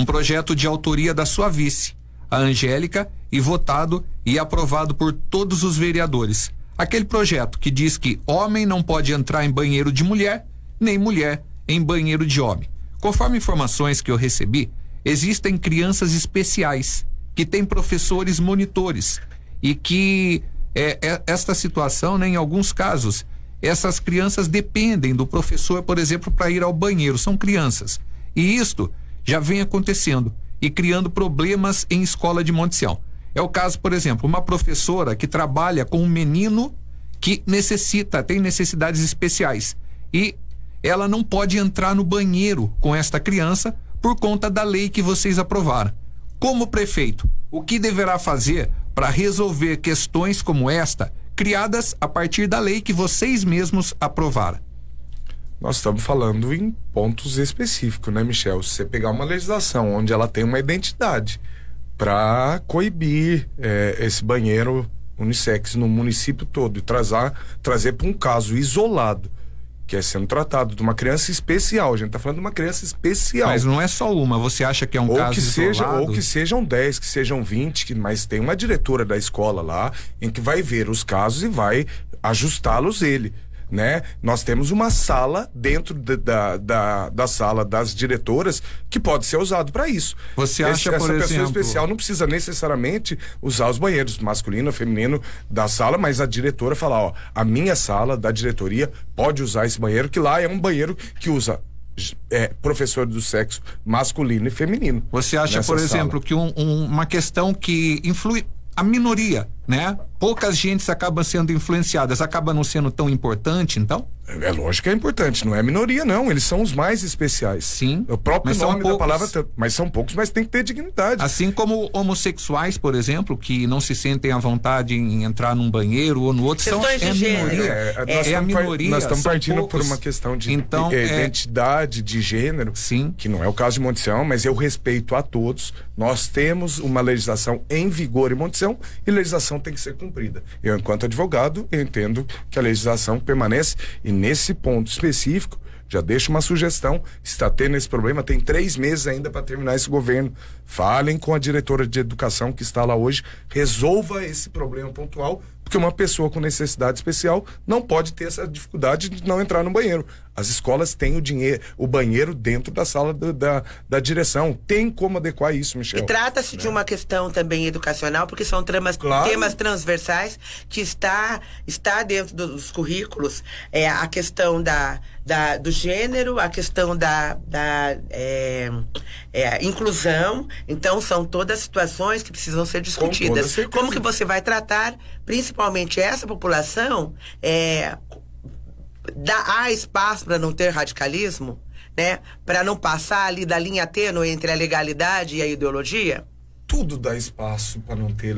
projeto de autoria da sua vice, a Angélica, e votado e aprovado por todos os vereadores. Aquele projeto que diz que homem não pode entrar em banheiro de mulher, nem mulher em banheiro de homem. Conforme informações que eu recebi, existem crianças especiais que têm professores monitores e que esta situação, né, em alguns casos, essas crianças dependem do professor, por exemplo, para ir ao banheiro. São crianças. E isto já vem acontecendo e criando problemas em escola de Monte Sião. É o caso, por exemplo, uma professora que trabalha com um menino que tem necessidades especiais e ela não pode entrar no banheiro com esta criança por conta da lei que vocês aprovaram. Como prefeito, o que deverá fazer para resolver questões como esta, criadas a partir da lei que vocês mesmos aprovaram? Nós estamos falando em pontos específicos, né, Michel? Se você pegar uma legislação onde ela tem uma identidade para coibir esse banheiro unissex no município todo e trazer para um caso isolado, que é sendo tratado de uma criança especial. A gente está falando de uma criança especial. Mas não é só uma, você acha que é um caso isolado? Ou que sejam 10, que sejam 20, mas tem uma diretora da escola lá em que vai ver os casos e vai ajustá-los ele. Né? Nós temos uma sala dentro da sala das diretoras que pode ser usado para isso. Você acha, por exemplo, essa pessoa especial não precisa necessariamente usar os banheiros masculino ou feminino da sala, mas a diretora falar, ó, a minha sala da diretoria pode usar esse banheiro, que lá é um banheiro que usa professor do sexo masculino e feminino. Você acha, por exemplo, que uma questão que influi a minoria, né? Poucas gentes acabam sendo influenciadas, acaba não sendo tão importante, então? É lógico que é importante, não é minoria não, eles são os mais especiais. Sim. O próprio nome da palavra, mas são poucos, mas tem que ter dignidade. Assim como homossexuais, por exemplo, que não se sentem à vontade em entrar num banheiro ou no outro, a minoria. Nós estamos partindo poucos. Por uma questão de então, identidade, de gênero, sim, que não é o caso de Monte Sião, mas eu respeito a todos. Nós temos uma legislação em vigor em Monte Sião e legislação tem que ser cumprida. Eu, enquanto advogado, eu entendo que a legislação permanece e nesse ponto específico, já deixo uma sugestão, está tendo esse problema, tem 3 meses ainda para terminar esse governo. Falem com a diretora de educação que está lá hoje, resolva esse problema pontual, porque uma pessoa com necessidade especial não pode ter essa dificuldade de não entrar no banheiro. As escolas têm o banheiro dentro da sala da direção. Tem como adequar isso, Michel. E trata-se de uma questão também educacional, porque são temas transversais que está dentro dos currículos. A questão do gênero, a questão da inclusão. Então, são todas situações que precisam ser discutidas. Como que você vai tratar, principalmente essa população, há espaço para não ter radicalismo, né? Para não passar ali da linha tênue entre a legalidade e a ideologia? Tudo dá espaço para não ter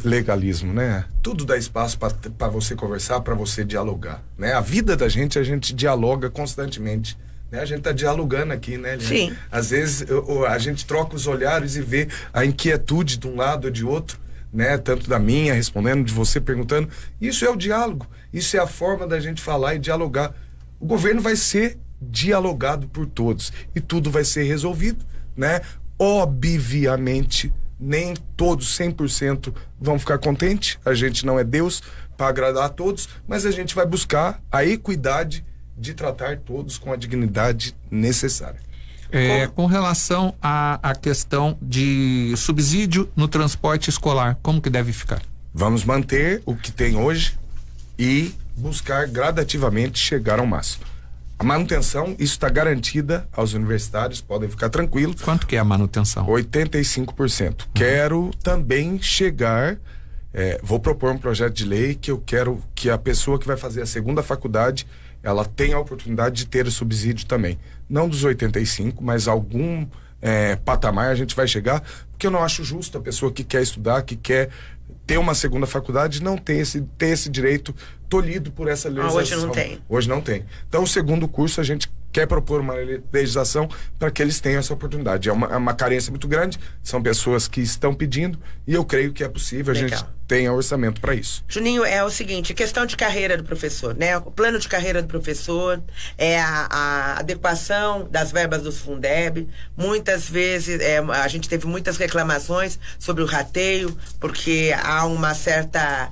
legalismo, né? Tudo dá espaço para você conversar, para você dialogar, né? A vida da gente, a gente dialoga constantemente, né? A gente tá dialogando aqui, né, Eliane? Sim. Às vezes a gente troca os olhares e vê a inquietude de um lado ou de outro, né? Tanto da minha respondendo, de você perguntando. Isso é o diálogo, isso é a forma da gente falar e dialogar. O governo vai ser dialogado por todos e tudo vai ser resolvido, né? Obviamente, nem todos 100% vão ficar contentes, a gente não é Deus para agradar a todos, mas a gente vai buscar a equidade de tratar todos com a dignidade necessária. Com relação à questão de subsídio no transporte escolar, como que deve ficar? Vamos manter o que tem hoje e buscar gradativamente chegar ao máximo. A manutenção, isso está garantida aos universitários, podem ficar tranquilos. Quanto que é a manutenção? 85%. Quero também chegar, vou propor um projeto de lei que eu quero que a pessoa que vai fazer a segunda faculdade, ela tenha a oportunidade de ter o subsídio também. Não dos 85, mas algum patamar a gente vai chegar, porque eu não acho justo a pessoa que quer estudar, que quer ter uma segunda faculdade, não ter esse direito tolhido por essa legislação. Hoje não tem. Hoje não tem. Então, o segundo curso, a gente quer propor uma legislação para que eles tenham essa oportunidade. É uma carência muito grande, são pessoas que estão pedindo e eu creio que é possível. Legal. A gente tenha orçamento para isso. Juninho, é o seguinte, questão de carreira do professor, né? O plano de carreira do professor, a adequação das verbas dos Fundeb. Muitas vezes, a gente teve muitas reclamações sobre o rateio, porque há uma certa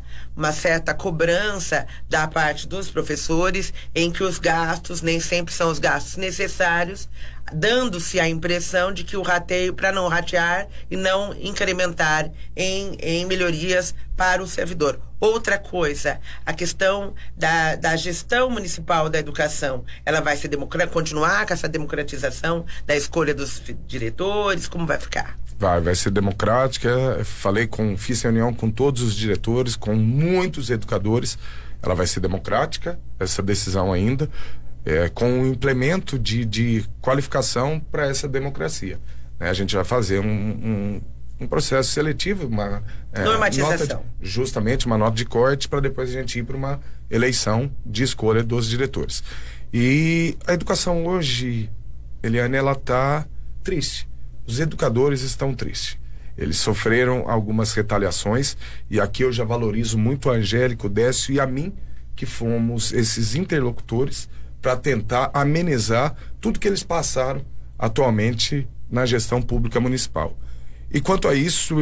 cobrança da parte dos professores em que os gastos nem sempre são os gastos necessários, dando-se a impressão de que o rateio, para não ratear e não incrementar em melhorias para o servidor. Outra coisa, a questão da gestão municipal da educação, ela vai continuar com essa democratização da escolha dos diretores, como vai ficar? Vai ser democrática. Fiz reunião com todos os diretores, com muitos educadores. Ela vai ser democrática, essa decisão ainda, com o implemento de qualificação para essa democracia. A gente vai fazer um processo seletivo, uma normatização. Justamente uma nota de corte, para depois a gente ir para uma eleição de escolha dos diretores. E a educação hoje, Eliane, ela está triste. Os educadores estão tristes. Eles sofreram algumas retaliações, e aqui eu já valorizo muito a Angélica, o Décio e a mim, que fomos esses interlocutores para tentar amenizar tudo que eles passaram atualmente na gestão pública municipal. E quanto a isso,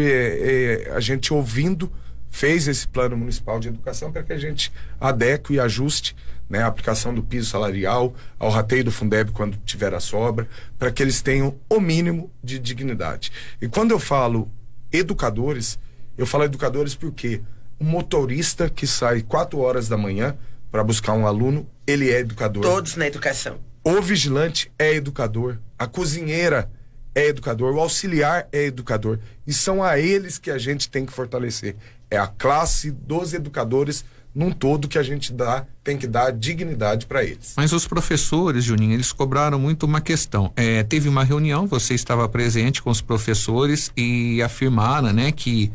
a gente ouvindo, fez esse plano municipal de educação para que a gente adeque e ajuste, né, a aplicação do piso salarial, ao rateio do Fundeb quando tiver a sobra, para que eles tenham o mínimo de dignidade. E quando eu falo educadores, eu falo educadores porque um motorista que sai 4 horas da manhã para buscar um aluno, ele é educador. Todos na educação. O vigilante é educador, a cozinheira é educador, o auxiliar é educador, e são a eles que a gente tem que fortalecer. É a classe dos educadores num todo que a gente tem que dar dignidade para eles. Mas os professores, Juninho, eles cobraram muito uma questão. Teve uma reunião, você estava presente com os professores e afirmaram, né, que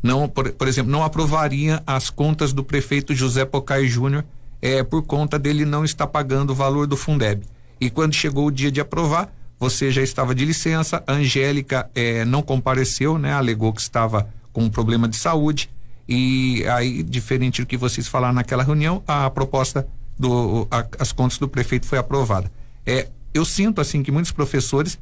não, por exemplo, não aprovaria as contas do prefeito José Pocai Júnior por conta dele não estar pagando o valor do Fundeb. E quando chegou o dia de aprovar, você já estava de licença, a Angélica não compareceu, né? Alegou que estava com um problema de saúde, e aí, diferente do que vocês falaram naquela reunião, a proposta as contas do prefeito foi aprovada. Eu sinto assim que muitos professores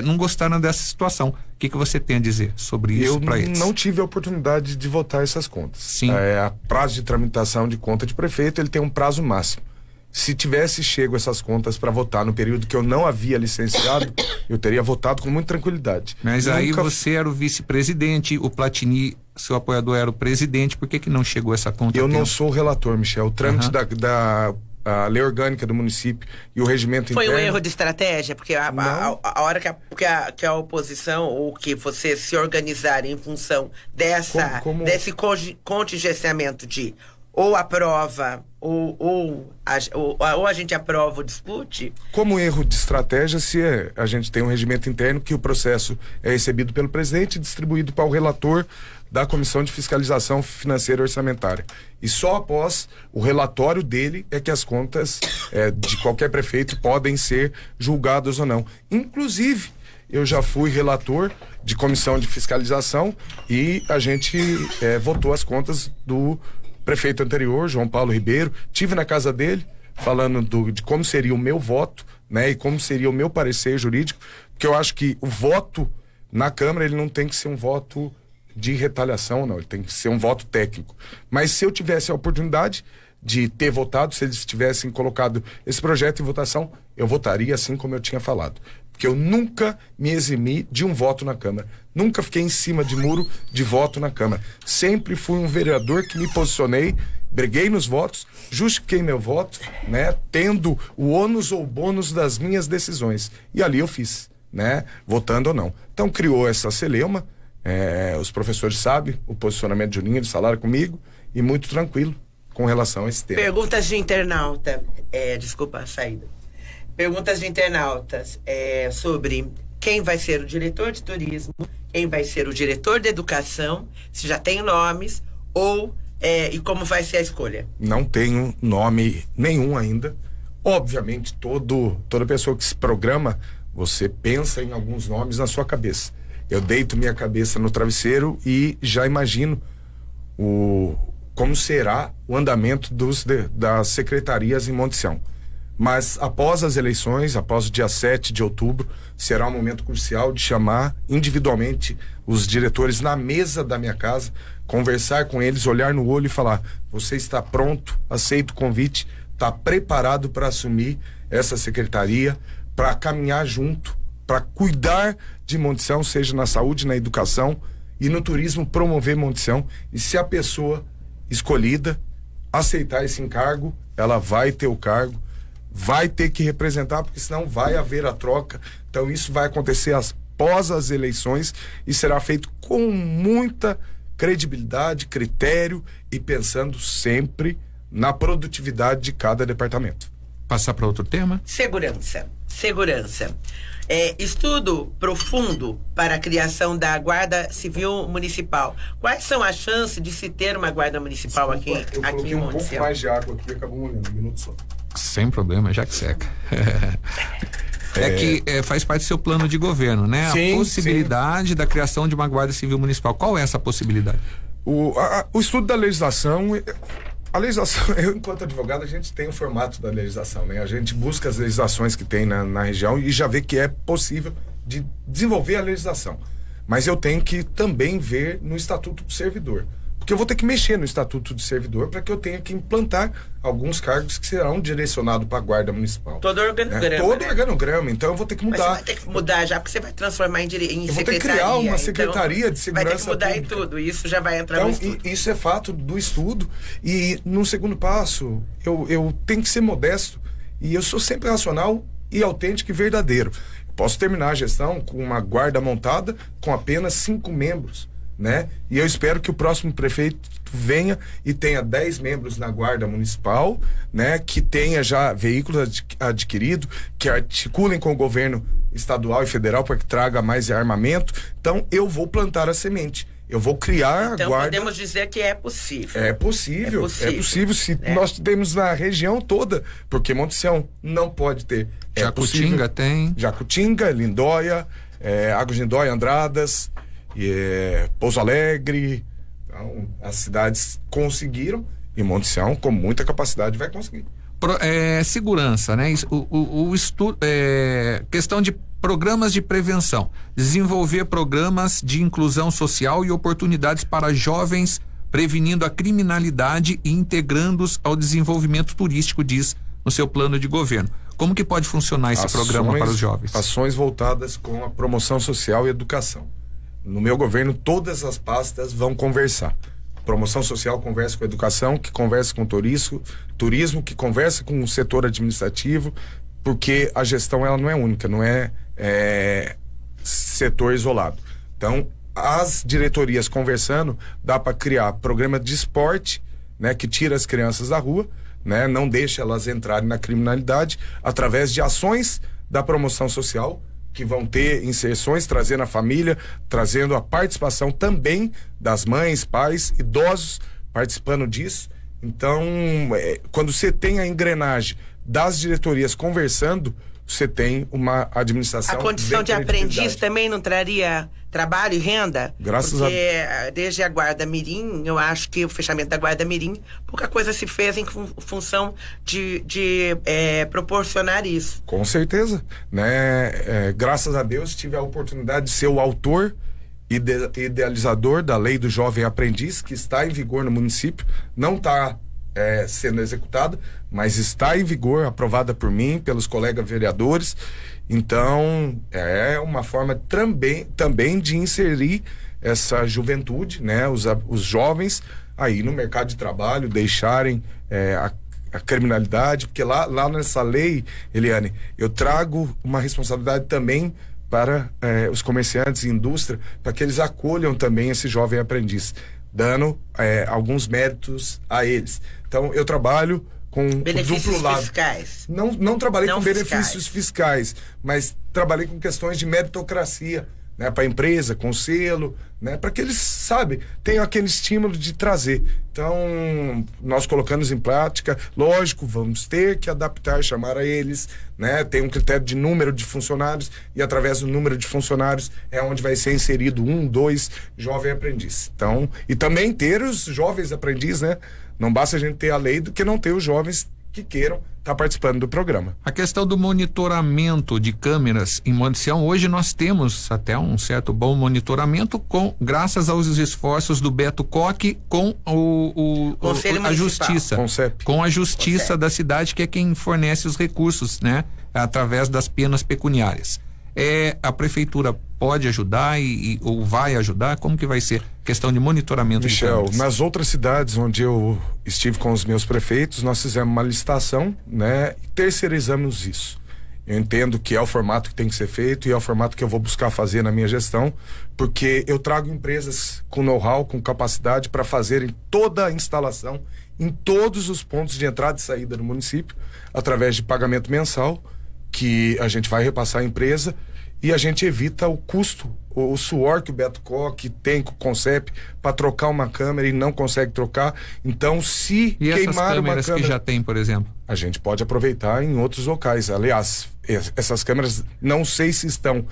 não gostaram dessa situação. O que você tem a dizer sobre isso para eles? Eu não tive a oportunidade de votar essas contas. Sim. A prazo de tramitação de conta de prefeito, ele tem um prazo máximo. Se tivesse chego essas contas para votar no período que eu não havia licenciado, eu teria votado com muita tranquilidade. Mas aí você era o vice-presidente, o Platini, seu apoiador, era o presidente. Por que não chegou essa conta? Eu não sou o relator, Michel. O trâmite da lei orgânica do município e o regimento interno... Foi um erro de estratégia? Porque a hora que a oposição, ou que você se organizar em função desse contingenciamento de ou aprova ou a gente aprova ou discute. Como erro de estratégia, se a gente tem um regimento interno que o processo é recebido pelo presidente e distribuído para o relator da Comissão de Fiscalização Financeira e Orçamentária. E só após o relatório dele é que as contas de qualquer prefeito podem ser julgadas ou não. Inclusive, eu já fui relator de Comissão de Fiscalização e a gente votou as contas do prefeito anterior, João Paulo Ribeiro. Tive na casa dele falando de como seria o meu voto, né, e como seria o meu parecer jurídico, porque eu acho que o voto na Câmara, ele não tem que ser um voto de retaliação, não, ele tem que ser um voto técnico. Mas se eu tivesse a oportunidade de ter votado, se eles tivessem colocado esse projeto em votação, eu votaria assim como eu tinha falado. Porque eu nunca me eximi de um voto na Câmara. Nunca fiquei em cima de muro de voto na Câmara. Sempre fui um vereador que me posicionei, briguei nos votos, justifiquei meu voto, né, tendo o ônus ou bônus das minhas decisões. E ali eu fiz, né, votando ou não. Então criou essa celeuma, os professores sabem o posicionamento de Juninho, eles falaram comigo, e muito tranquilo com relação a esse tema. Perguntas de internauta, desculpa a saída. Perguntas de internautas sobre quem vai ser o diretor de turismo, quem vai ser o diretor de educação, se já tem nomes, e como vai ser a escolha. Não tenho nome nenhum ainda. Obviamente, toda pessoa que se programa, você pensa em alguns nomes na sua cabeça. Eu deito minha cabeça no travesseiro e já imagino como será o andamento das secretarias em Monte Sião. Mas após as eleições, após o dia 7 de outubro, será um momento crucial de chamar individualmente os diretores na mesa da minha casa, conversar com eles, olhar no olho e falar: você está pronto, aceita o convite, está preparado para assumir essa secretaria, para caminhar junto, para cuidar de Monte Sião, seja na saúde, na educação e no turismo, promover Monte Sião. E se a pessoa escolhida aceitar esse encargo, ela vai ter o cargo, vai ter que representar, porque senão vai haver a troca. Então isso vai acontecer após as eleições e será feito com muita credibilidade, critério e pensando sempre na produtividade de cada departamento. Passar para outro tema? Segurança. Estudo profundo para a criação da Guarda Civil Municipal. Quais são as chances de se ter uma Guarda Municipal aqui em um Monte pouco Sião? mais de água aqui, acabou molhando, um minuto só. Sem problema, já que seca. Que faz parte do seu plano de governo, né? Sim, a possibilidade da criação de uma Guarda Civil Municipal. Qual é essa possibilidade? O estudo da legislação... A legislação, eu enquanto advogado, a gente tem o formato da legislação, né? A gente busca as legislações que tem na região e já vê que é possível de desenvolver a legislação. Mas eu tenho que também ver no Estatuto do Servidor. Porque eu vou ter que mexer no Estatuto do Servidor para que eu tenha que implantar alguns cargos que serão direcionados para a Guarda Municipal. Todo organograma. Todo organograma, então eu vou ter que mudar. Mas você vai ter que mudar já, porque você vai transformar em secretaria. Eu vou ter que criar uma secretaria de segurança vai ter que mudar pública. em tudo, isso já vai entrar no estudo. Isso é fato do estudo. E no segundo passo, eu tenho que ser modesto e eu sou sempre racional e autêntico e verdadeiro. Eu posso terminar a gestão com uma guarda montada com apenas 5 membros, né? E eu espero que o próximo prefeito venha e tenha 10 membros na Guarda Municipal, né? Que tenha já veículos adquiridos, que articulem com o governo estadual e federal para que traga mais armamento. Então eu vou plantar a semente. Eu vou criar a guarda. Podemos dizer que é possível. É possível se nós temos na região toda, porque Monte Sião não pode ter. Jacutinga tem. Jacutinga, Lindóia, Águas de Lindóia, Andradas, Pouso Alegre. Então, as cidades conseguiram e Monte Sião, com muita capacidade, vai conseguir. Segurança, né? O estudo, questão de programas de prevenção, desenvolver programas de inclusão social e oportunidades para jovens, prevenindo a criminalidade e integrando-os ao desenvolvimento turístico, diz no seu plano de governo. Como que pode funcionar esse programa para os jovens? Ações voltadas com a promoção social e educação. No meu governo, todas as pastas vão conversar. Promoção social conversa com a educação, que conversa com o turismo, que conversa com o setor administrativo, porque a gestão ela não é única, não é setor isolado. Então, as diretorias conversando, dá para criar programa de esporte, né, que tira as crianças da rua, né, não deixa elas entrarem na criminalidade, através de ações da promoção social, que vão ter inserções, trazendo a família, trazendo a participação também das mães, pais, idosos participando disso. Então, quando você tem a engrenagem das diretorias conversando, você tem uma administração. A condição de aprendiz também não traria trabalho e renda? Graças a Deus. Porque desde a Guarda Mirim, eu acho que o fechamento da Guarda Mirim, pouca coisa se fez em função de proporcionar isso. Com certeza, né? Graças a Deus tive a oportunidade de ser o autor e idealizador da Lei do Jovem Aprendiz, que está em vigor no município. Não está sendo executada, mas está em vigor, aprovada por mim, pelos colegas vereadores. Então, é uma forma também de inserir essa juventude, né, os jovens aí no mercado de trabalho, deixarem a criminalidade, porque lá nessa lei, Eliane, eu trago uma responsabilidade também para os comerciantes e indústria, para que eles acolham também esse jovem aprendiz, dando alguns méritos a eles. Então, eu trabalho com benefícios duplo lado. Fiscais. Não trabalhei não com fiscais. benefícios fiscais, mas trabalhei com questões de meritocracia, né, para a empresa, com selo, né, para que eles, sabe, tenham aquele estímulo de trazer. Então, nós colocamos em prática, lógico, vamos ter que adaptar, chamar a eles, né, tem um critério de número de funcionários e através do número de funcionários é onde vai ser inserido 1, 2 jovem aprendiz. Então, e também ter os jovens aprendizes, né, não basta a gente ter a lei do que não ter os jovens que queiram estar participando do programa. A questão do monitoramento de câmeras em munição, hoje nós temos até um certo bom monitoramento graças aos esforços do Beto Koch com a Justiça. Com a Justiça da cidade, que é quem fornece os recursos, né? Através das penas pecuniárias. A prefeitura pode ajudar ou vai ajudar? Como que vai ser questão de monitoramento? Michel, de nas outras cidades onde eu estive com os meus prefeitos, nós fizemos uma licitação, né, e terceirizamos isso. Eu entendo que é o formato que tem que ser feito e é o formato que eu vou buscar fazer na minha gestão, porque eu trago empresas com know-how, com capacidade para fazerem toda a instalação em todos os pontos de entrada e saída do município, através de pagamento mensal, que a gente vai repassar à empresa e a gente evita o custo, o suor que o Beto Koch tem com o Concep para trocar uma câmera e não consegue trocar. Então, se e queimar essas câmeras uma câmera que já tem, por exemplo, a gente pode aproveitar em outros locais. Aliás, essas câmeras não sei se estão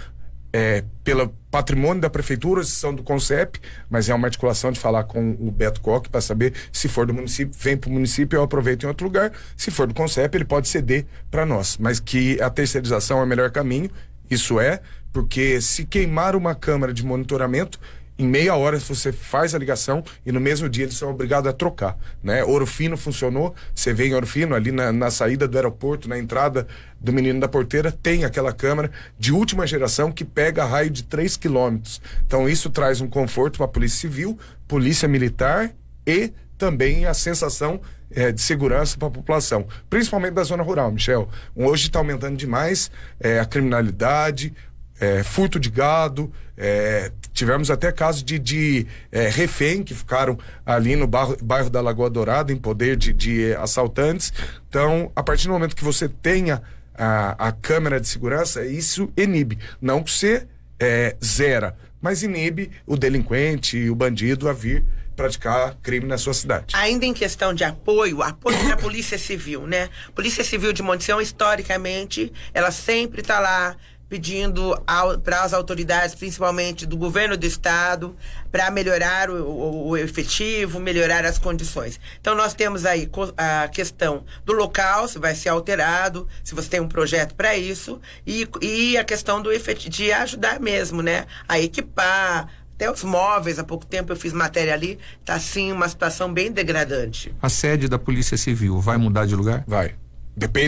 pelo patrimônio da prefeitura, se são do Concep, mas é uma articulação de falar com o Beto Koch para saber se for do município, vem para o município, eu aproveito em outro lugar. Se for do Concep, ele pode ceder para nós, mas que a terceirização é o melhor caminho. Isso porque se queimar uma câmera de monitoramento, em meia hora você faz a ligação e no mesmo dia eles são obrigados a trocar, né? Ouro Fino funcionou, você vê em Ouro Fino, ali na saída do aeroporto, na entrada do Menino da Porteira, tem aquela câmera de última geração que pega raio de 3 quilômetros. Então isso traz um conforto para a Polícia Civil, Polícia Militar e também a sensação de segurança para a população, principalmente da zona rural, Michel. Hoje está aumentando demais a criminalidade, furto de gado, tivemos até casos de refém que ficaram ali no bairro da Lagoa Dourada em poder de assaltantes. Então, a partir do momento que você tenha a câmera de segurança, isso inibe, não que você zera, mas inibe o delinquente, o bandido a vir praticar crime na sua cidade. Ainda em questão de apoio para a Polícia Civil, né? Polícia Civil de Montição, historicamente, ela sempre está lá pedindo para as autoridades, principalmente do governo do estado, para melhorar o efetivo, melhorar as condições. Então nós temos aí a questão do local, se vai ser alterado, se você tem um projeto para isso, e a questão do efetivo, de ajudar mesmo, né? A equipar, até os móveis. Há pouco tempo eu fiz matéria ali, tá assim uma situação bem degradante. A sede da Polícia Civil vai mudar de lugar? Vai.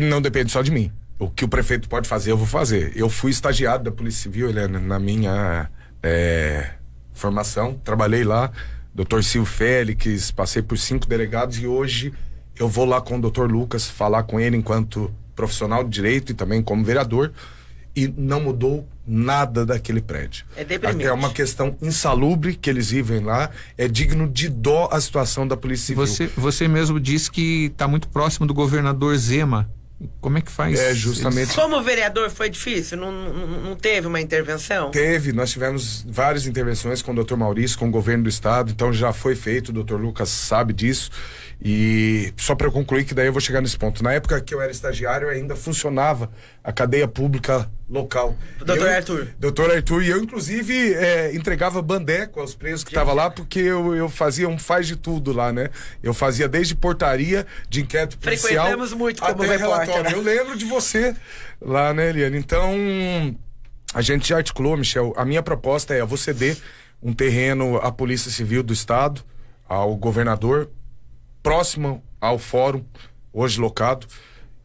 Não depende só de mim. O que o prefeito pode fazer, eu vou fazer. Eu fui estagiário da Polícia Civil, na minha formação, trabalhei lá, Dr. Silvio Félix, passei por 5 delegados e hoje eu vou lá com o Dr. Lucas falar com ele enquanto profissional de direito e também como vereador, e não mudou nada daquele prédio. É deprimente. É uma questão insalubre que eles vivem lá, é digno de dó a situação da Polícia Civil. Você mesmo disse que está muito próximo do governador Zema. Como é que faz? Justamente. Como vereador foi difícil? Não teve uma intervenção? Teve, nós tivemos várias intervenções com o Dr. Maurício, com o governo do estado, então já foi feito, o Dr. Lucas sabe disso. E só para eu concluir que daí eu vou chegar nesse ponto. Na época que eu era estagiário ainda funcionava a cadeia pública local. Dr. Arthur, e eu inclusive entregava bandeco aos presos que estavam lá, porque eu fazia um faz de tudo lá, né? Eu fazia desde portaria de inquérito policial. Frequentamos muito como até repórter. Relatório. Eu lembro de você lá, né, Eliane? Então, a gente já articulou, Michel, a minha proposta eu vou ceder um terreno à Polícia Civil do Estado, ao governador, próximo ao fórum, hoje locado.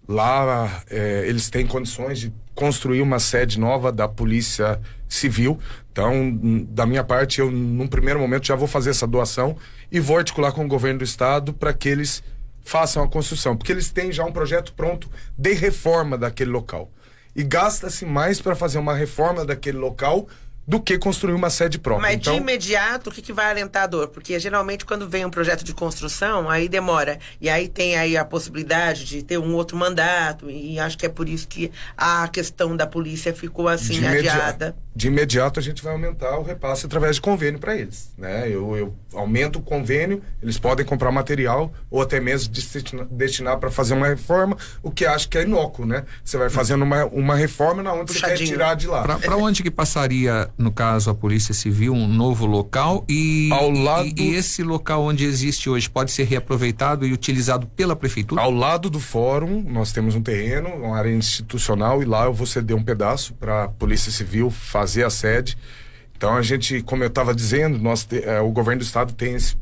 Lá eles têm condições de construir uma sede nova da Polícia Civil. Então, da minha parte, eu num primeiro momento já vou fazer essa doação e vou articular com o governo do estado para que eles façam a construção, porque eles têm já um projeto pronto de reforma daquele local. E gasta-se mais para fazer uma reforma daquele local do que construir uma sede própria. Mas então, de imediato, o que vai alentar a dor? Porque geralmente quando vem um projeto de construção, aí demora. E aí tem aí a possibilidade de ter um outro mandato. E acho que é por isso que a questão da polícia ficou assim adiada. De imediato a gente vai aumentar o repasse através de convênio para eles, né? Eu aumento o convênio, eles podem comprar material ou até mesmo destinar para fazer uma reforma, o que acho que é inócuo, né? Você vai fazendo uma reforma na onde você quer tirar de lá. Para onde que passaria, no caso, a Polícia Civil, um novo local e esse local onde existe hoje pode ser reaproveitado e utilizado pela Prefeitura? Ao lado do fórum, nós temos um terreno, uma área institucional, e lá eu vou ceder um pedaço para a Polícia Civil fazer a sede. Então a gente, como eu estava dizendo, o governo do estado tem esse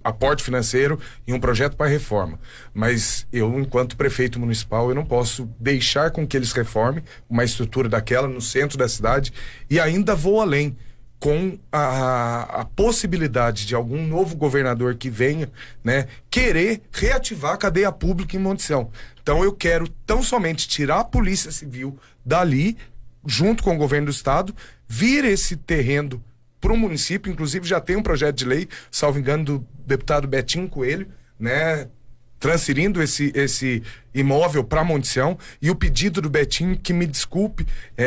aporte financeiro e um projeto para reforma, mas eu, enquanto prefeito municipal, eu não posso deixar com que eles reformem uma estrutura daquela no centro da cidade, e ainda vou além, com a possibilidade de algum novo governador que venha, né, querer reativar a cadeia pública em Montição. Então eu quero tão somente tirar a Polícia Civil dali, junto com o governo do estado, vir esse terreno para o município. Inclusive já tem um projeto de lei, salvo engano, do deputado Betinho Coelho, né, transferindo esse imóvel para Montição, e o pedido do Betinho, que me desculpe,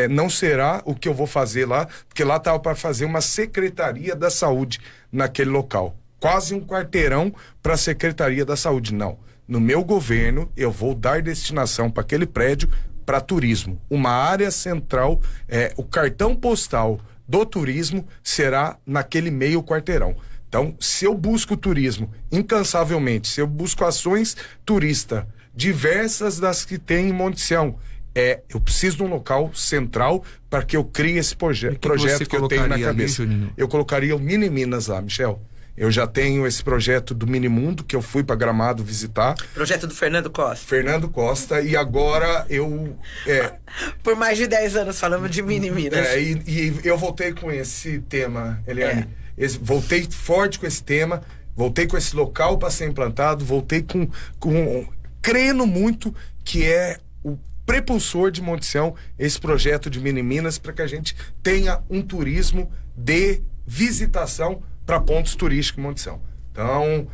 não será o que eu vou fazer lá, porque lá estava para fazer uma Secretaria da Saúde naquele local, quase um quarteirão para a Secretaria da Saúde. Não, no meu governo eu vou dar destinação para aquele prédio para turismo, uma área central, o cartão postal do turismo será naquele meio quarteirão. Então, se eu busco turismo incansavelmente, se eu busco ações turistas diversas das que tem em Montição, eu preciso de um local central para que eu crie esse projeto que eu tenho na cabeça. Eu colocaria o Mini Minas lá, Michel. Eu já tenho esse projeto do Mini Mundo, que eu fui para Gramado visitar. Projeto do Fernando Costa. Fernando Costa, e agora eu... Por mais de 10 anos falamos de Mini Minas. E eu voltei com esse tema, Eliane. Voltei forte com esse tema, voltei com esse local para ser implantado, voltei crendo muito que é o prepulsor de Montição, esse projeto de Mini Minas, para que a gente tenha um turismo de visitação para pontos turísticos em Montição. Então,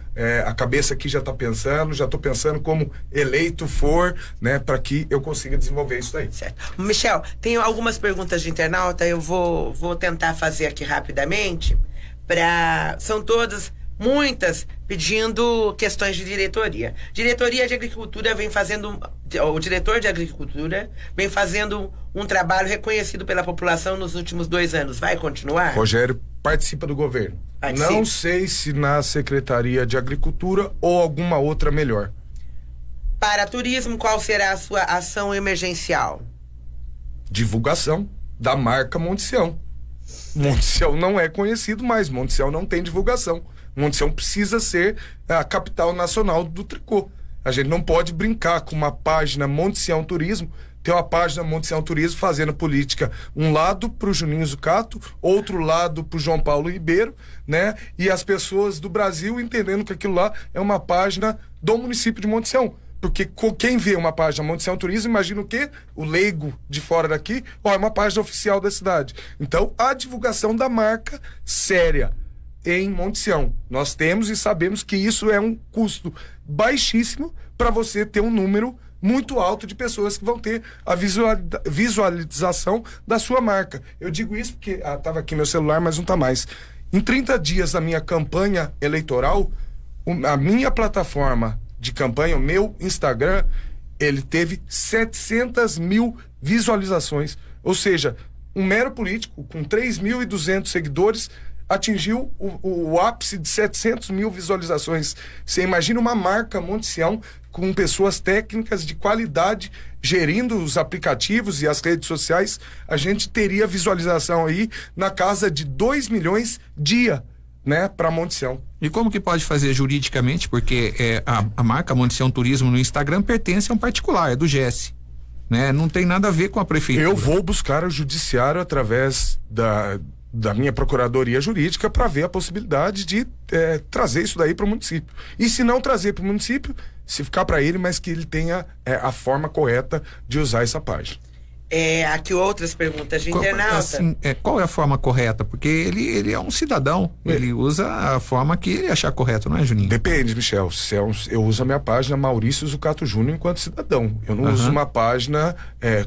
a cabeça aqui já estou pensando como eleito for, né, para que eu consiga desenvolver isso aí. Certo. Michel, tenho algumas perguntas de internauta, eu vou tentar fazer aqui rapidamente, são todas, muitas, pedindo questões de diretoria. Diretoria de Agricultura o diretor de Agricultura vem fazendo um trabalho reconhecido pela população nos últimos 2 anos. Vai continuar? Rogério participa do governo. Não sei se na Secretaria de Agricultura ou alguma outra melhor. Para turismo, qual será a sua ação emergencial? Divulgação da marca Montição. Montição não é conhecido, mas Montição não tem divulgação. Montição precisa ser a capital nacional do tricô. A gente não pode brincar com uma página Montição Turismo, ter uma página Montição Turismo fazendo política, um lado pro Juninho Zucato, outro lado pro João Paulo Ribeiro, né? E as pessoas do Brasil entendendo que aquilo lá é uma página do município de Montição. Porque quem vê uma página Montição Turismo, imagina o quê? O leigo de fora daqui, é uma página oficial da cidade. Então, a divulgação da marca séria em Montição. Nós temos e sabemos que isso é um custo baixíssimo para você ter um número muito alto de pessoas que vão ter a visualização da sua marca. Eu digo isso porque estava aqui meu celular, mas não está mais. Em 30 dias da minha campanha eleitoral, a minha plataforma de campanha, o meu Instagram, ele teve 700 mil visualizações. Ou seja, um mero político com 3.200 seguidores atingiu o ápice de 700 mil visualizações. Você imagina uma marca Montição com pessoas técnicas de qualidade gerindo os aplicativos e as redes sociais, a gente teria visualização aí na casa de 2 milhões dia, né, para Montição. E como que pode fazer juridicamente? Porque a marca Montição Turismo no Instagram pertence a um particular, é do GES, né? Não tem nada a ver com a prefeitura. Eu vou buscar o judiciário através da minha procuradoria jurídica para ver a possibilidade de trazer isso daí para o município. E se não trazer para o município, se ficar para ele, mas que ele tenha a forma correta de usar essa página. Aqui outras perguntas de internauta. Qual é a forma correta? Porque ele é um cidadão, ele usa a forma que ele achar correta, não é, Juninho? Depende, Michel. Eu uso a minha página Maurício Zucato Júnior enquanto cidadão. Eu não uso uma página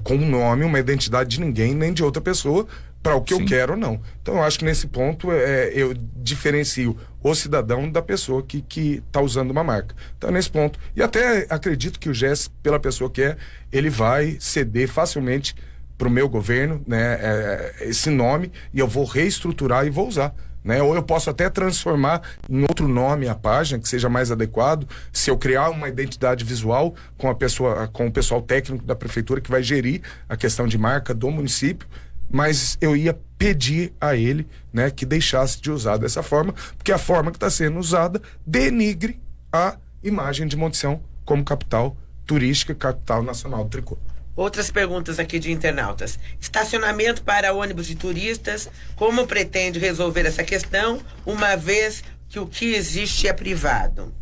com um nome, uma identidade de ninguém, nem de outra pessoa, para o que eu quero ou não. Então eu acho que nesse ponto eu diferencio o cidadão da pessoa que está usando uma marca. Então nesse ponto, e até acredito que o GES, pela pessoa que ele vai ceder facilmente para o meu governo, né, esse nome, e eu vou reestruturar e vou usar. Né? Ou eu posso até transformar em outro nome a página que seja mais adequado, se eu criar uma identidade visual com o pessoal técnico da prefeitura que vai gerir a questão de marca do município, mas eu ia pedir a ele, né, que deixasse de usar dessa forma, porque a forma que está sendo usada denigre a imagem de Monte Sião como capital turística, capital nacional do tricô. Outras perguntas aqui de internautas. Estacionamento para ônibus de turistas, como pretende resolver essa questão, uma vez que o que existe é privado?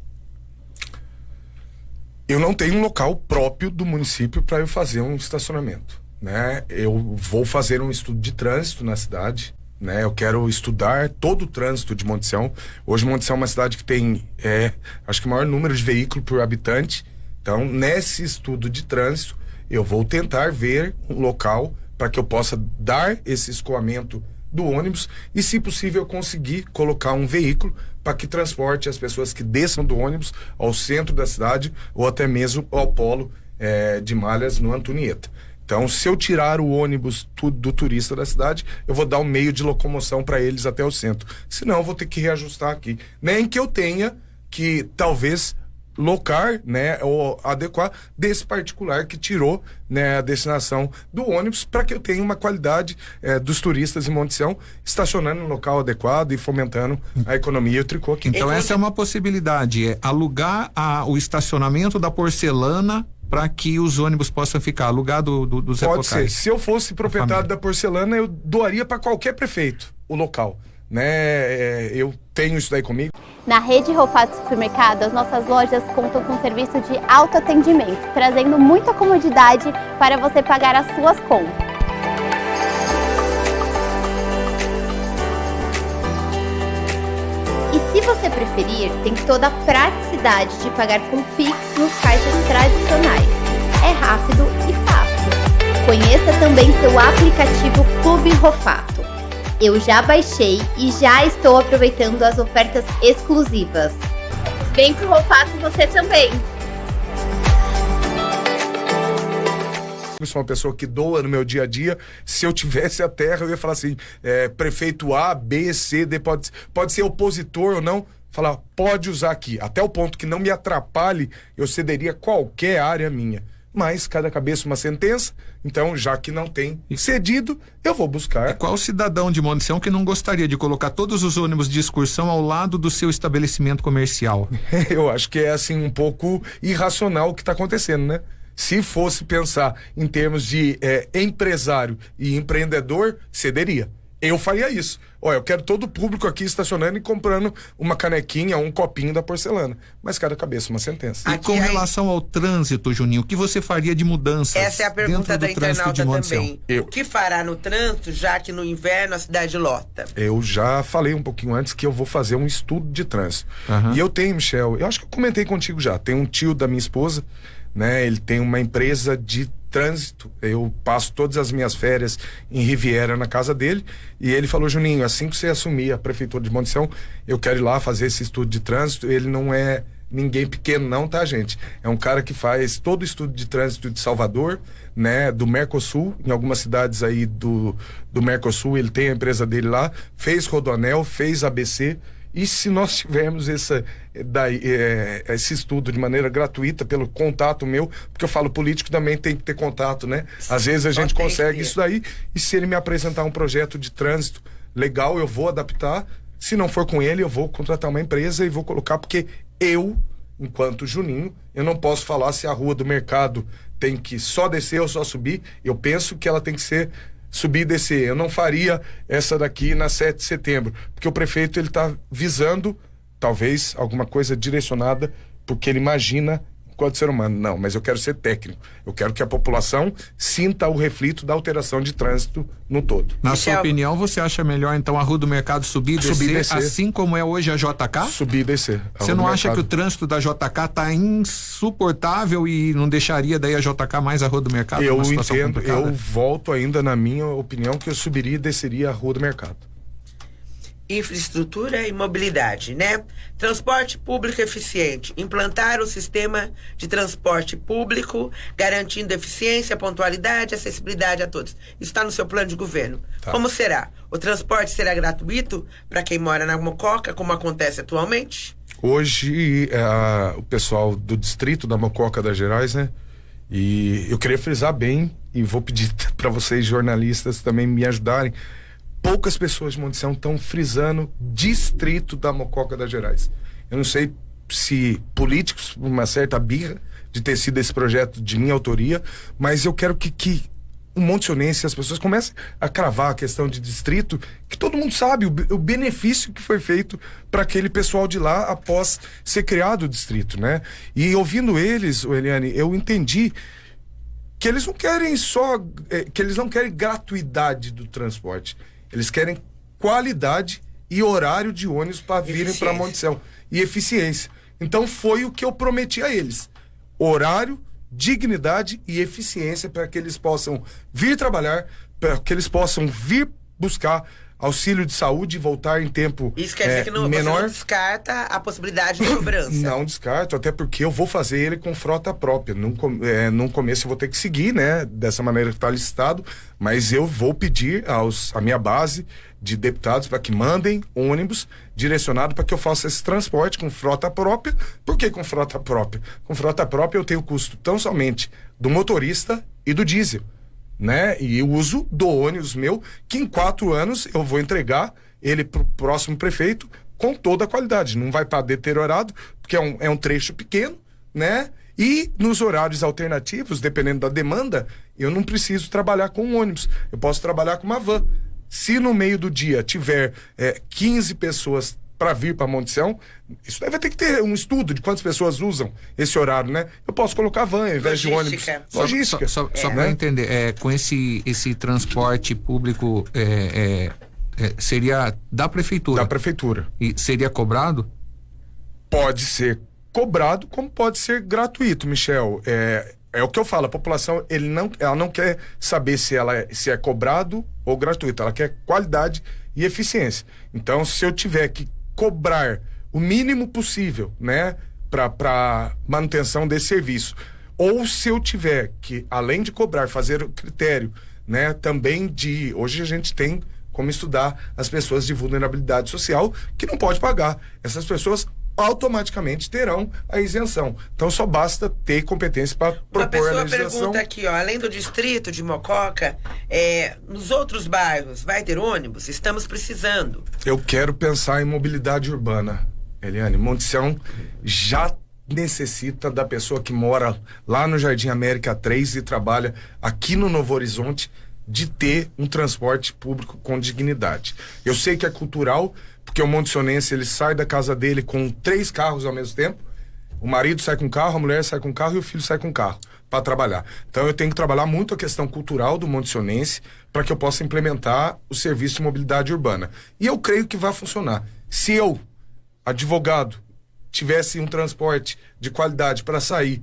Eu não tenho um local próprio do município para eu fazer um estacionamento, né? Eu vou fazer um estudo de trânsito na cidade, né? Eu quero estudar todo o trânsito de Monte Sião. Hoje Monte Sião é uma cidade que tem, acho que o maior número de veículos por habitante. Então, nesse estudo de trânsito, eu vou tentar ver um local para que eu possa dar esse escoamento do ônibus e, se possível, conseguir colocar um veículo para que transporte as pessoas que desçam do ônibus ao centro da cidade ou até mesmo ao polo de Malhas, no Antonieta. Então, se eu tirar o ônibus do turista da cidade, eu vou dar um meio de locomoção para eles até o centro. Senão, eu vou ter que reajustar aqui. Nem que eu tenha que, talvez, locar, né, ou adequar desse particular que tirou, né, a destinação do ônibus, para que eu tenha uma qualidade dos turistas em Monte Sião estacionando no local adequado e fomentando a economia e o tricô aqui. Então essa é uma possibilidade, alugar o estacionamento da Porcelana para que os ônibus possam ficar alugado do Zé Pode Pocai. ser. Se eu fosse proprietário da Porcelana, eu doaria para qualquer prefeito o local, né? Eu tenho isso daí comigo. Na rede Rofato Supermercado, as nossas lojas contam com serviço de autoatendimento, trazendo muita comodidade para você pagar as suas contas. E se você preferir, tem toda a praticidade de pagar com Pix nos caixas tradicionais. É rápido e fácil. Conheça também seu aplicativo Clube Rofato. Eu já baixei e já estou aproveitando as ofertas exclusivas. Vem pro Rofato você também! Eu sou uma pessoa que doa no meu dia a dia. Se eu tivesse a terra, eu ia falar assim, prefeito A, B, C, D, pode ser opositor ou não, falar, pode usar aqui. Até o ponto que não me atrapalhe, eu cederia qualquer área minha. Mas cada cabeça uma sentença, então já que não tem cedido, eu vou buscar. Qual cidadão de Monte Sião que não gostaria de colocar todos os ônibus de excursão ao lado do seu estabelecimento comercial? Eu acho que é assim um pouco irracional o que está acontecendo, né? Se fosse pensar em termos de empresário e empreendedor, cederia. Eu faria isso. Olha, eu quero todo o público aqui estacionando e comprando uma canequinha, um copinho da Porcelana. Mas cada cabeça uma sentença. E com relação ao trânsito, Juninho, o que você faria de mudanças? Essa é a pergunta da internauta também. O que fará no trânsito, já que no inverno a cidade lota? Eu já falei um pouquinho antes que eu vou fazer um estudo de trânsito. E eu tenho, Michel, eu acho que eu comentei contigo já, tem um tio da minha esposa, né? Ele tem uma empresa de trânsito, eu passo todas as minhas férias em Riviera na casa dele, e ele falou, Juninho, assim que você assumir a prefeitura de Monte Sião, eu quero ir lá fazer esse estudo de trânsito. Ele não é ninguém pequeno não, tá, gente? É um cara que faz todo o estudo de trânsito de Salvador, né, do Mercosul, em algumas cidades aí do Mercosul, ele tem a empresa dele lá, fez Rodoanel, fez ABC. E se nós tivermos esse estudo de maneira gratuita, pelo contato meu, porque eu falo, político também tem que ter contato, né? Às vezes a gente consegue isso daí, e se ele me apresentar um projeto de trânsito legal, eu vou adaptar. Se não for com ele, eu vou contratar uma empresa e vou colocar, porque eu, enquanto Juninho, eu não posso falar se a rua do mercado tem que só descer ou só subir. Eu penso que ela tem que ser subir e descer. Eu não faria essa daqui na 7 de setembro, porque o prefeito, ele tá visando talvez alguma coisa direcionada, porque ele imagina quanto ser humano. Não, mas eu quero ser técnico. Eu quero que a população sinta o reflito da alteração de trânsito no todo. Na sua opinião, você acha melhor então a Rua do Mercado subir e descer, assim como é hoje a JK? Subir e descer. Você não acha que o trânsito da JK tá insuportável e não deixaria daí a JK mais a Rua do Mercado? Eu entendo, eu volto ainda na minha opinião que eu subiria e desceria a Rua do Mercado. Infraestrutura e mobilidade, né? Transporte público eficiente. Implantar o sistema de transporte público, garantindo eficiência, pontualidade, acessibilidade a todos. Isso está no seu plano de governo. Tá. Como será? O transporte será gratuito para quem mora na Mococa, como acontece atualmente? Hoje, o pessoal do distrito da Mococa das Gerais, né? E eu queria frisar bem, e vou pedir para vocês, jornalistas, também me ajudarem. Poucas pessoas de Montição estão frisando distrito da Mococa das Gerais. Eu não sei se políticos, uma certa birra de ter sido esse projeto de minha autoria, mas eu quero que o moncionense, as pessoas comecem a cravar a questão de distrito, que todo mundo sabe o benefício que foi feito para aquele pessoal de lá após ser criado o distrito, né? E ouvindo eles, Eliane, eu entendi que eles não querem que eles não querem gratuidade do transporte. Eles querem qualidade e horário de ônibus para virem para Montição. E eficiência. Então foi o que eu prometi a eles. Horário, dignidade e eficiência para que eles possam vir trabalhar, para que eles possam vir buscar auxílio de saúde e voltar em tempo menor. Isso quer dizer que você não descarta a possibilidade de cobrança? Não descarto, até porque eu vou fazer ele com frota própria. No começo eu vou ter que seguir, né? Dessa maneira que está listado, mas eu vou pedir a minha base de deputados para que mandem ônibus direcionado para que eu faça esse transporte com frota própria. Por que com frota própria? Com frota própria eu tenho o custo tão somente do motorista e do diesel, né? E o uso do ônibus meu, que em 4 anos eu vou entregar ele pro próximo prefeito com toda a qualidade. Não vai estar deteriorado, porque é um trecho pequeno, né? E nos horários alternativos, dependendo da demanda, eu não preciso trabalhar com um ônibus. Eu posso trabalhar com uma van. Se no meio do dia tiver 15 pessoas para vir para Montição, isso vai ter que ter um estudo de quantas pessoas usam esse horário, né? Eu posso colocar van ao invés de ônibus. Logística. Só para entender, com esse transporte público seria da prefeitura? Da prefeitura. E seria cobrado? Pode ser cobrado, como pode ser gratuito, Michel. É o que eu falo, a população, ela não quer saber se é cobrado ou gratuito, ela quer qualidade e eficiência. Então, se eu tiver que cobrar o mínimo possível, né, para manutenção desse serviço, ou se eu tiver que, além de cobrar, fazer o critério, né, também hoje a gente tem como estudar as pessoas de vulnerabilidade social que não pode pagar. Essas pessoas automaticamente terão a isenção. Então só basta ter competência para propor a legislação. Uma pessoa pergunta aqui, além do distrito de Mococa, nos outros bairros vai ter ônibus? Estamos precisando. Eu quero pensar em mobilidade urbana, Eliane. Montição já necessita da pessoa que mora lá no Jardim América 3 e trabalha aqui no Novo Horizonte de ter um transporte público com dignidade. Eu sei que é cultural, porque o monticionense, ele sai da casa dele com 3 carros ao mesmo tempo. O marido sai com um carro, a mulher sai com um carro e o filho sai com um carro para trabalhar. Então eu tenho que trabalhar muito a questão cultural do monticionense para que eu possa implementar o serviço de mobilidade urbana. E eu creio que vai funcionar. Se eu, advogado, tivesse um transporte de qualidade para sair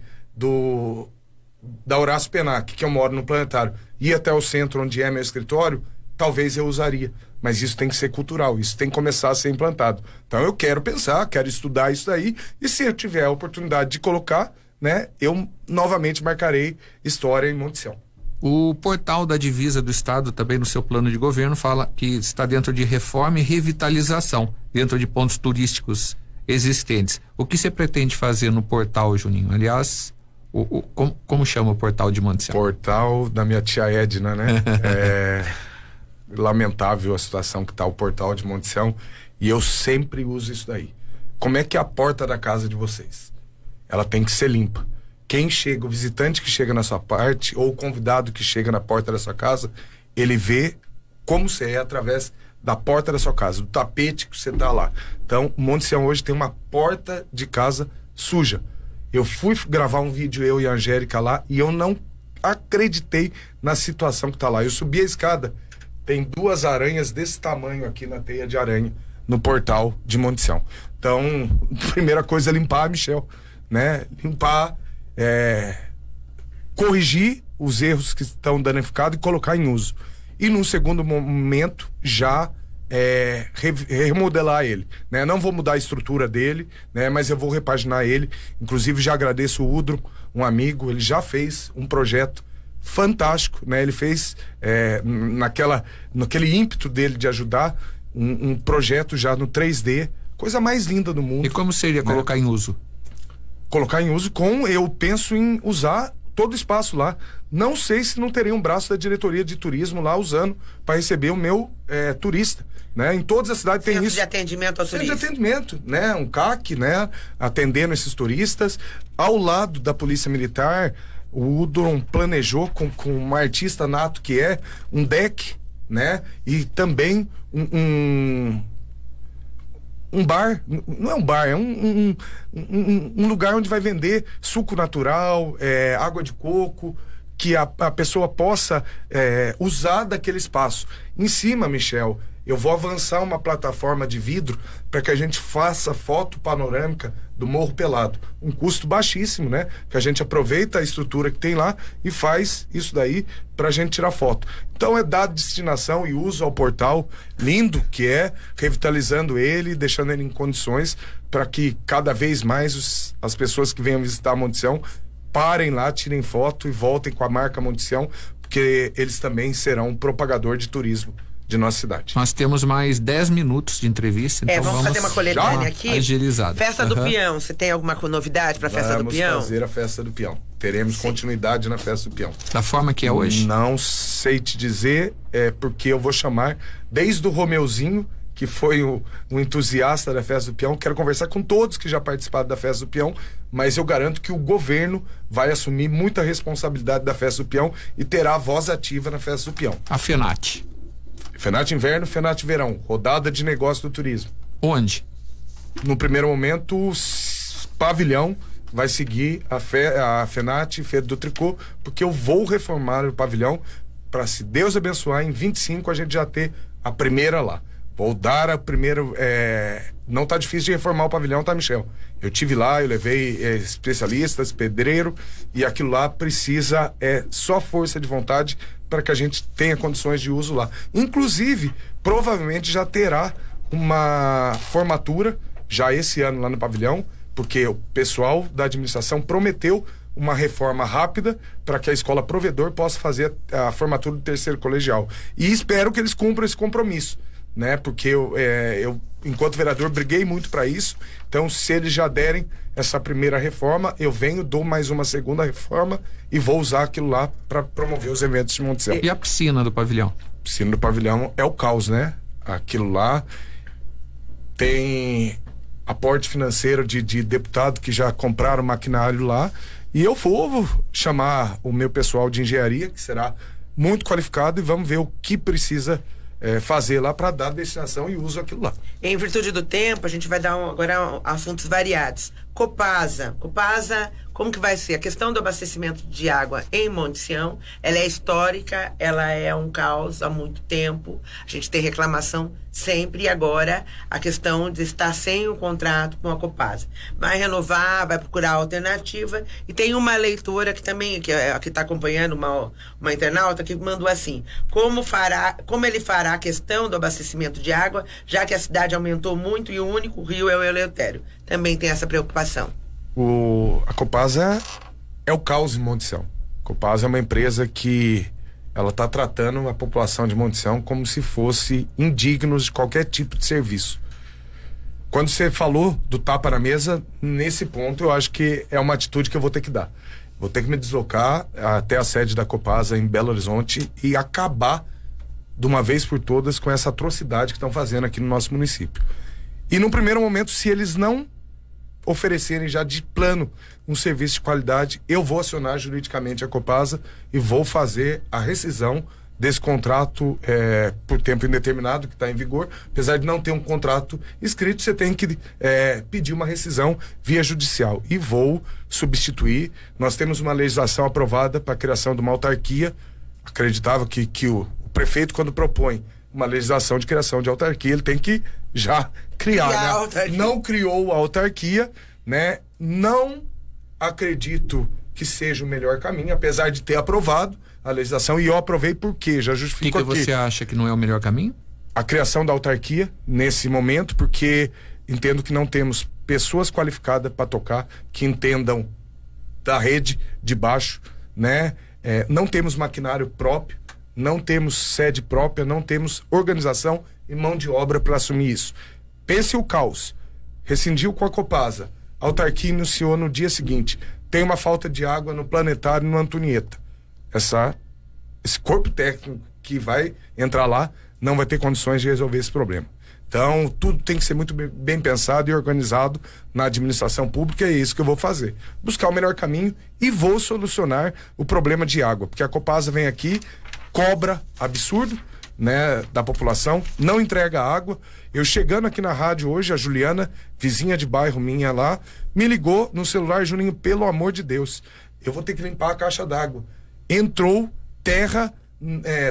da Horácio Penac, que eu moro no Planetário, ir até o centro onde é meu escritório, talvez eu usaria. Mas isso tem que ser cultural, isso tem que começar a ser implantado. Então eu quero pensar, quero estudar isso daí, e se eu tiver a oportunidade de colocar, né, eu novamente marcarei história em Montição. O portal da divisa do Estado, também no seu plano de governo, fala que está dentro de reforma e revitalização, dentro de pontos turísticos existentes. O que você pretende fazer no portal, Juninho? Aliás, como chama o portal de Montição? Portal da minha tia Edna, né? Lamentável a situação que está o portal de Montição, e eu sempre uso isso daí. Como é que é a porta da casa de vocês? Ela tem que ser limpa. Quem chega, o visitante que chega na sua parte, ou o convidado que chega na porta da sua casa, ele vê como você é através da porta da sua casa, do tapete que você tá lá. Então, o Montição hoje tem uma porta de casa suja. Eu fui gravar um vídeo, eu e a Angélica lá, e eu não acreditei na situação que tá lá. Eu subi a escada, tem 2 aranhas desse tamanho aqui na teia de aranha, no portal de Monte Sião. Então, a primeira coisa é limpar, Michel, né? Limpar, corrigir os erros que estão danificados e colocar em uso. E num segundo momento, já remodelar ele, né? Não vou mudar a estrutura dele, né? Mas eu vou repaginar ele. Inclusive, já agradeço o Udro, um amigo, ele já fez um projeto fantástico, né? Ele fez naquele ímpeto dele de ajudar, um projeto já no 3D, coisa mais linda do mundo. E como seria colocar em uso? Colocar em uso eu penso em usar todo o espaço lá. Não sei se não teria um braço da diretoria de turismo lá usando para receber o meu turista, né? Em todas as cidades tem isso. Centro de atendimento ao turista. Centro de atendimento, né? Um CAC, né? Atendendo esses turistas. Ao lado da Polícia Militar, o Udron planejou com um artista nato que é um deck, né? E também um bar, não é um bar, é um lugar onde vai vender suco natural, água de coco, que a pessoa possa usar daquele espaço. Em cima, Michel, eu vou avançar uma plataforma de vidro para que a gente faça foto panorâmica do Morro Pelado. Um custo baixíssimo, né? Que a gente aproveita a estrutura que tem lá e faz isso daí para a gente tirar foto. Então é dar destinação e uso ao portal, lindo que é, revitalizando ele, deixando ele em condições para que cada vez mais as pessoas que venham visitar Monte Sião parem lá, tirem foto e voltem com a marca Monte Sião, porque eles também serão um propagador de turismo de nossa cidade. Nós temos mais 10 minutos de entrevista, então vamos fazer uma coletânea aqui. Agilizado. Festa do Peão, você tem alguma novidade para a Festa do Peão? Vamos fazer a Festa do Peão. Teremos continuidade na Festa do Peão. Da forma que é hoje? Não sei te dizer, porque eu vou chamar desde o Romeuzinho, que foi um entusiasta da Festa do Peão. Quero conversar com todos que já participaram da Festa do Peão, mas eu garanto que o governo vai assumir muita responsabilidade da Festa do Peão e terá voz ativa na Festa do Peão. A FENAT. FENAT Inverno, FENAT Verão, rodada de negócio do turismo. Onde? No primeiro momento, o pavilhão vai seguir a FENAT, Feira do Tricô, porque eu vou reformar o pavilhão para, se Deus abençoar, em 25 a gente já ter a primeira lá. Vou dar a primeira. Não tá difícil de reformar o pavilhão, tá, Michel? Eu tive lá, eu levei especialistas, pedreiro, e aquilo lá precisa só força de vontade para que a gente tenha condições de uso lá. Inclusive, provavelmente já terá uma formatura já esse ano lá no pavilhão, porque o pessoal da administração prometeu uma reforma rápida para que a escola provedor possa fazer a formatura do 3º colegial. E espero que eles cumpram esse compromisso, né? Porque eu enquanto vereador, briguei muito para isso. Então, se eles já derem essa primeira reforma, eu venho, dou mais uma segunda reforma e vou usar aquilo lá para promover os eventos de Monte Sião. E a piscina do pavilhão? A piscina do pavilhão é o caos, né? Aquilo lá tem aporte financeiro de deputado que já compraram maquinário lá, e eu vou chamar o meu pessoal de engenharia, que será muito qualificado, e vamos ver o que precisa fazer lá para dar destinação e uso aquilo lá. Em virtude do tempo, a gente vai dar agora assuntos variados. Copasa, como que vai ser? A questão do abastecimento de água em Monte Sião, ela é histórica, ela é um caos há muito tempo, a gente tem reclamação sempre, e agora a questão de estar sem o contrato com a Copasa. Vai renovar, vai procurar alternativa, e tem uma leitora que também, que está acompanhando, uma internauta, que mandou assim: como ele fará a questão do abastecimento de água, já que a cidade aumentou muito e o único rio é o Eleutério. Também tem essa preocupação. A Copasa é o caos em Monte Sião. A Copasa é uma empresa que ela está tratando a população de Monte Sião como se fosse indignos de qualquer tipo de serviço. Quando você falou do tapa na mesa, nesse ponto eu acho que é uma atitude que eu vou ter que dar. Vou ter que me deslocar até a sede da Copasa em Belo Horizonte e acabar de uma vez por todas com essa atrocidade que estão fazendo aqui no nosso município. E no primeiro momento, se eles não oferecerem já de plano um serviço de qualidade, eu vou acionar juridicamente a Copasa e vou fazer a rescisão desse contrato por tempo indeterminado que está em vigor. Apesar de não ter um contrato escrito, você tem que pedir uma rescisão via judicial. E vou substituir. Nós temos uma legislação aprovada para a criação de uma autarquia. Acreditava que o prefeito, quando propõe uma legislação de criação de autarquia, ele tem que já criar, né? Não criou a autarquia, né? Não acredito que seja o melhor caminho, apesar de ter aprovado a legislação, e eu aprovei porque já justifico aqui. O que você acha que não é o melhor caminho? A criação da autarquia nesse momento, porque entendo que não temos pessoas qualificadas para tocar, que entendam da rede de baixo, né? Não temos maquinário próprio, não temos sede própria, não temos organização e mão de obra para assumir isso. Pense o caos. Rescindiu com a Copasa. A autarquia iniciou no dia seguinte. Tem uma falta de água no Planetário e no Antonieta. Esse corpo técnico que vai entrar lá não vai ter condições de resolver esse problema. Então, tudo tem que ser muito bem pensado e organizado na administração pública, e é isso que eu vou fazer. Buscar o melhor caminho e vou solucionar o problema de água, porque a Copasa vem aqui, cobra absurdo, né, da população, não entrega água. Eu chegando aqui na rádio hoje, a Juliana, vizinha de bairro minha lá, me ligou no celular: Juninho, pelo amor de Deus, eu vou ter que limpar a caixa d'água. Entrou terra,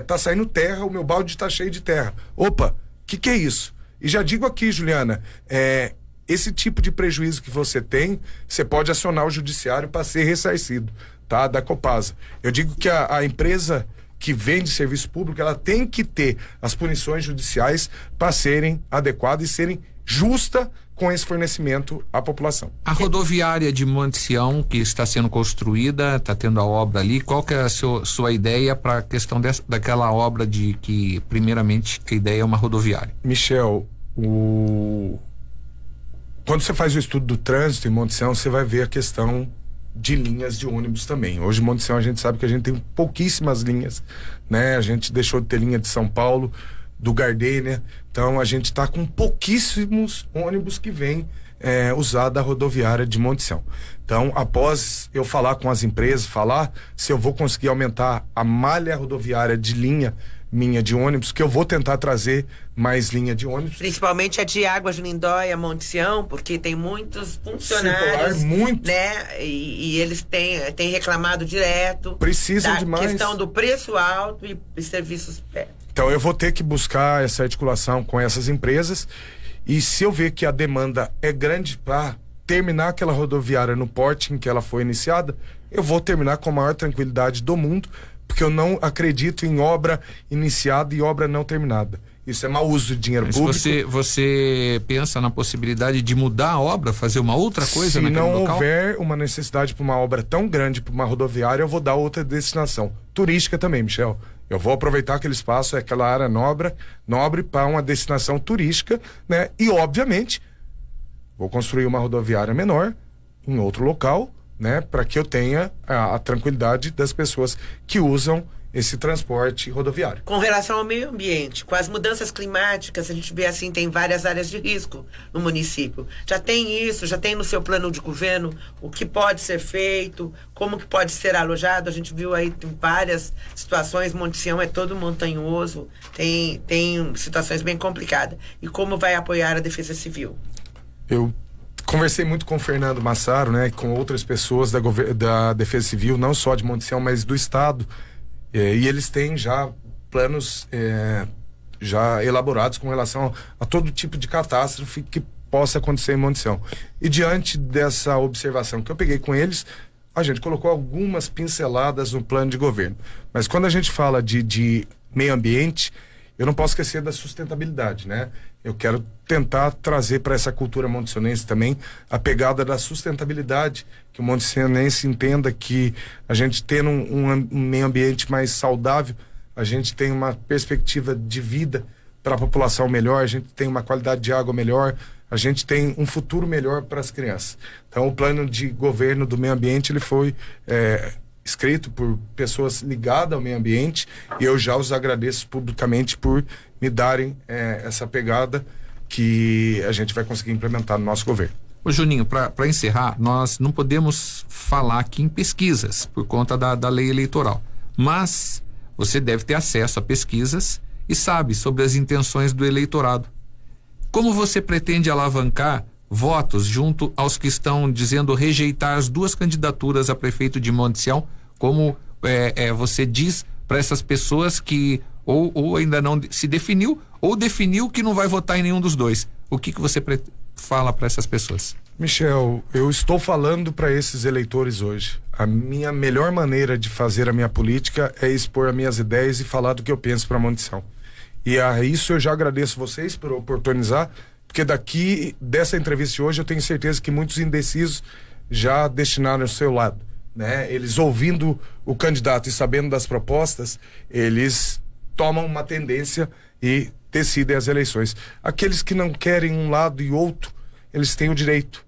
tá saindo terra, o meu balde tá cheio de terra. Opa, que é isso? E já digo aqui, Juliana, esse tipo de prejuízo que você tem, você pode acionar o judiciário para ser ressarcido, tá? Da Copasa. Eu digo que a empresa que vende serviço público, ela tem que ter as punições judiciais para serem adequadas e serem justas com esse fornecimento à população. A rodoviária de Monte Sião, que está sendo construída, está tendo a obra ali, qual que é a sua ideia para a questão daquela obra de que, primeiramente, a ideia é uma rodoviária? Michel, quando você faz o estudo do trânsito em Monte Sião, você vai ver a questão de linhas de ônibus também. Hoje em Monte Sião a gente sabe que a gente tem pouquíssimas linhas, né? A gente deixou de ter linha de São Paulo, do Gardênia, então a gente está com pouquíssimos ônibus que vêm usar da rodoviária de Monte Sião. Então, após eu falar com as empresas, se eu vou conseguir aumentar a malha rodoviária de linha minha de ônibus, que eu vou tentar trazer mais linha de ônibus. Principalmente a de Águas de Lindóia, Monte Sião, porque tem muitos funcionários, né? E eles têm reclamado direto. Precisam de mais. Questão do preço alto e serviços perto. Então eu vou ter que buscar essa articulação com essas empresas, e se eu ver que a demanda é grande para terminar aquela rodoviária no porte em que ela foi iniciada, eu vou terminar com a maior tranquilidade do mundo, porque eu não acredito em obra iniciada e obra não terminada. Isso é mau uso de dinheiro público. Você pensa na possibilidade de mudar a obra, fazer uma outra coisa naquele local? Se não houver uma necessidade para uma obra tão grande, para uma rodoviária, eu vou dar outra destinação. Turística também, Michel. Eu vou aproveitar aquele espaço, aquela área nobre para uma destinação turística, né? E, obviamente, vou construir uma rodoviária menor em outro local, né? Para que eu tenha a tranquilidade das pessoas que usam esse transporte rodoviário. Com relação ao meio ambiente, com as mudanças climáticas, a gente vê assim, tem várias áreas de risco no município. Já tem isso, já tem no seu plano de governo o que pode ser feito, como que pode ser alojado. A gente viu aí várias situações, Monte Sião é todo montanhoso, tem situações bem complicadas. E como vai apoiar a Defesa Civil? Eu conversei muito com o Fernando Massaro, né, com outras pessoas da Defesa Civil, não só de Monte Sião, mas do Estado. E eles têm já planos já elaborados com relação a todo tipo de catástrofe que possa acontecer em Monte Sião. E diante dessa observação que eu peguei com eles, a gente colocou algumas pinceladas no plano de governo. Mas quando a gente fala de meio ambiente, eu não posso esquecer da sustentabilidade, né? Eu quero tentar trazer para essa cultura montesionense também a pegada da sustentabilidade, que o montesionense entenda que a gente tendo um meio ambiente mais saudável, a gente tem uma perspectiva de vida para a população melhor, a gente tem uma qualidade de água melhor, a gente tem um futuro melhor para as crianças. Então, o plano de governo do meio ambiente, ele foi escrito por pessoas ligadas ao meio ambiente, e eu já os agradeço publicamente por me darem essa pegada que a gente vai conseguir implementar no nosso governo. Ô Juninho, para encerrar, nós não podemos falar aqui em pesquisas por conta da lei eleitoral, mas você deve ter acesso a pesquisas e sabe sobre as intenções do eleitorado. Como você pretende alavancar votos junto aos que estão dizendo rejeitar as duas candidaturas a prefeito de Monte Sião? Como você diz para essas pessoas que ou ainda não se definiu ou definiu que não vai votar em nenhum dos dois? O que você fala para essas pessoas? Michel, eu estou falando para esses eleitores hoje. A minha melhor maneira de fazer a minha política é expor as minhas ideias e falar do que eu penso para Monte Sião. E a isso eu já agradeço vocês por oportunizar, porque dessa entrevista de hoje eu tenho certeza que muitos indecisos já destinaram o seu lado, né? Eles ouvindo o candidato e sabendo das propostas, eles tomam uma tendência e decidem as eleições. Aqueles que não querem um lado e outro, eles têm o direito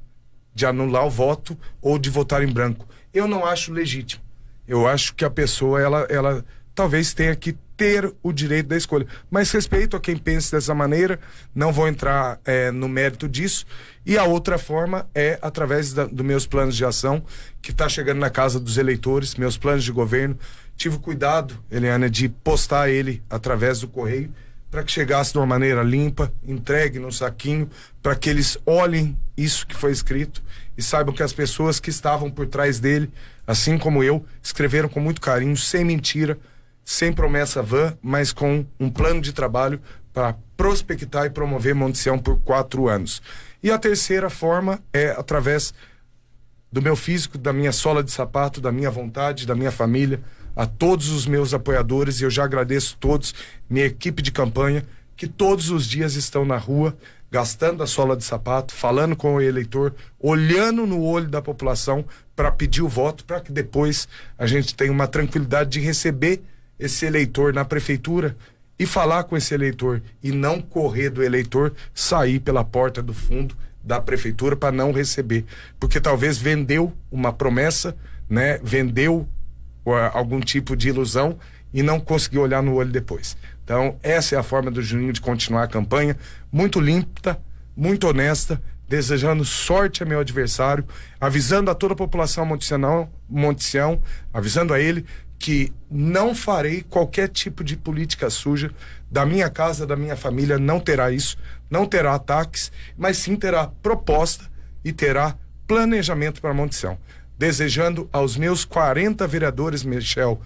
de anular o voto ou de votar em branco. Eu não acho legítimo. Eu acho que a pessoa, ela talvez tenha que ter o direito da escolha. Mas respeito a quem pensa dessa maneira, não vou entrar no mérito disso. E a outra forma é através dos meus planos de ação, que está chegando na casa dos eleitores, meus planos de governo. Tive cuidado, Eliana, de postar ele através do correio, para que chegasse de uma maneira limpa, entregue no saquinho, para que eles olhem isso que foi escrito e saibam que as pessoas que estavam por trás dele, assim como eu, escreveram com muito carinho, sem mentira, sem promessa vã, mas com um plano de trabalho para prospectar e promover Monte Sião por 4 anos. E a terceira forma é através do meu físico, da minha sola de sapato, da minha vontade, da minha família, a todos os meus apoiadores, e eu já agradeço todos, minha equipe de campanha, que todos os dias estão na rua, gastando a sola de sapato, falando com o eleitor, olhando no olho da população para pedir o voto, para que depois a gente tenha uma tranquilidade de receber esse eleitor na prefeitura e falar com esse eleitor e não correr do eleitor, sair pela porta do fundo da prefeitura para não receber, porque talvez vendeu uma promessa, né? Vendeu algum tipo de ilusão e não conseguiu olhar no olho depois. Então essa é a forma do Juninho de continuar a campanha, muito limpa, muito honesta, desejando sorte a meu adversário, avisando a toda a população Monte Sião, avisando a ele que não farei qualquer tipo de política suja. Da minha casa, da minha família, não terá isso, não terá ataques, mas sim terá proposta e terá planejamento para Monte Sião. Desejando aos meus 40 vereadores, Michel,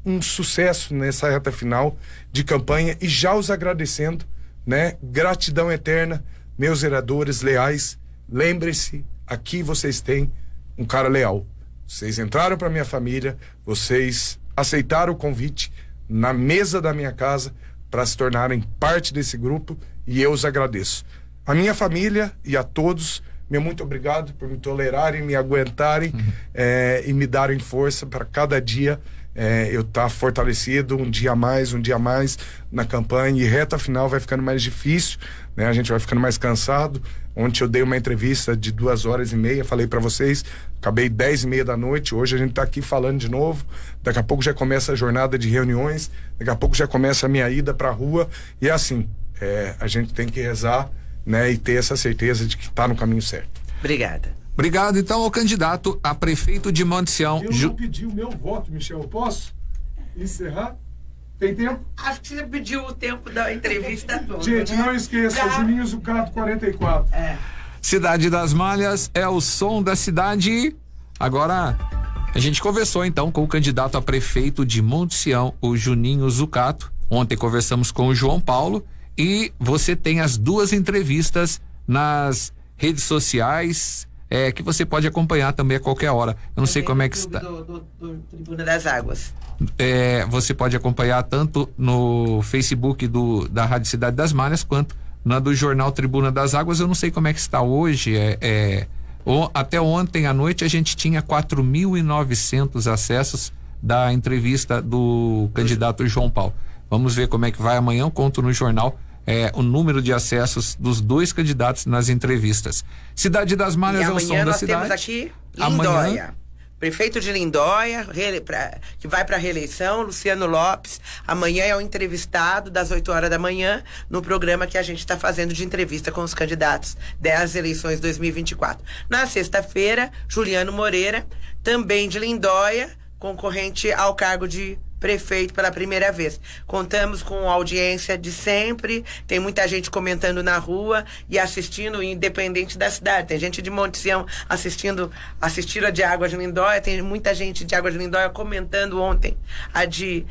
um sucesso nessa reta final de campanha e já os agradecendo, né? Gratidão eterna, meus vereadores leais. Lembrem-se, aqui vocês têm um cara leal. Vocês entraram para minha família, vocês aceitaram o convite na mesa da minha casa para se tornarem parte desse grupo e eu os agradeço. A minha família e a todos, meu muito obrigado por me tolerarem, me aguentarem e me darem força para cada dia eu estar fortalecido, um dia a mais na campanha, e reta final vai ficando mais difícil, né? A gente vai ficando mais cansado. Ontem eu dei uma entrevista de 2h30, falei para vocês, acabei 10h30 da noite, hoje a gente tá aqui falando de novo, daqui a pouco já começa a jornada de reuniões, daqui a pouco já começa a minha ida pra rua, e é assim, a gente tem que rezar, né, e ter essa certeza de que tá no caminho certo. Obrigada. Obrigado, então, ao candidato a prefeito de Monte Sião. Eu não pedi o meu voto, Michel. Eu posso encerrar? Tem tempo? Acho que você pediu o tempo da entrevista toda. Gente, não esqueça, Juninho Zucato 44. Cidade das Malhas é o som da cidade. Agora, a gente conversou então com o candidato a prefeito de Monte Sião, o Juninho Zucato. Ontem conversamos com o João Paulo e você tem as 2 entrevistas nas redes sociais, que você pode acompanhar também a qualquer hora. Eu não sei como é que está. Do Tribuna das Águas. Você pode acompanhar tanto no Facebook da Rádio Cidade das Malhas quanto na do Jornal Tribuna das Águas. Eu não sei como é que está hoje. Até ontem à noite a gente tinha 4.900 acessos da entrevista do candidato João Paulo. Vamos ver como é que vai amanhã. Eu conto no jornal o número de acessos dos 2 candidatos nas entrevistas. Cidade das Malhas é o som da cidade. Amanhã nós temos aqui Lindóia. Prefeito de Lindóia, que vai para a reeleição, Luciano Lopes. Amanhã é o entrevistado das 8h da manhã no programa que a gente está fazendo de entrevista com os candidatos das eleições 2024. Na sexta-feira, Juliano Moreira, também de Lindóia, concorrente ao cargo de prefeito pela primeira vez. Contamos com audiência de sempre, tem muita gente comentando na rua e assistindo, independente da cidade. Tem gente de Monte Sião assistindo a de Águas de Lindóia, tem muita gente de Águas de Lindóia comentando ontem a de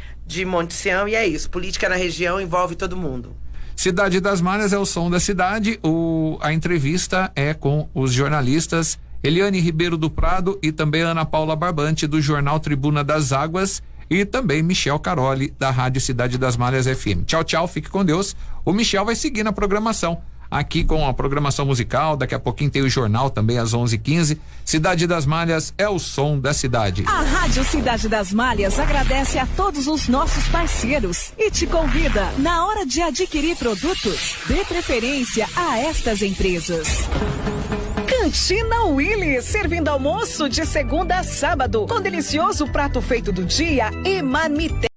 Monte Sião, e é isso. Política na região envolve todo mundo. Cidade das Malhas é o som da cidade. A entrevista é com os jornalistas Eliane Ribeiro do Prado e também Ana Paula Barbante, do jornal Tribuna das Águas, e também Michel Caroli, da Rádio Cidade das Malhas FM. Tchau, tchau, fique com Deus. O Michel vai seguir na programação, aqui com a programação musical. Daqui a pouquinho tem o jornal também às 11h15. Cidade das Malhas é o som da cidade. A Rádio Cidade das Malhas agradece a todos os nossos parceiros e te convida, na hora de adquirir produtos, dê preferência a estas empresas. Cantina Willy, servindo almoço de segunda a sábado, com delicioso prato feito do dia e marmitex.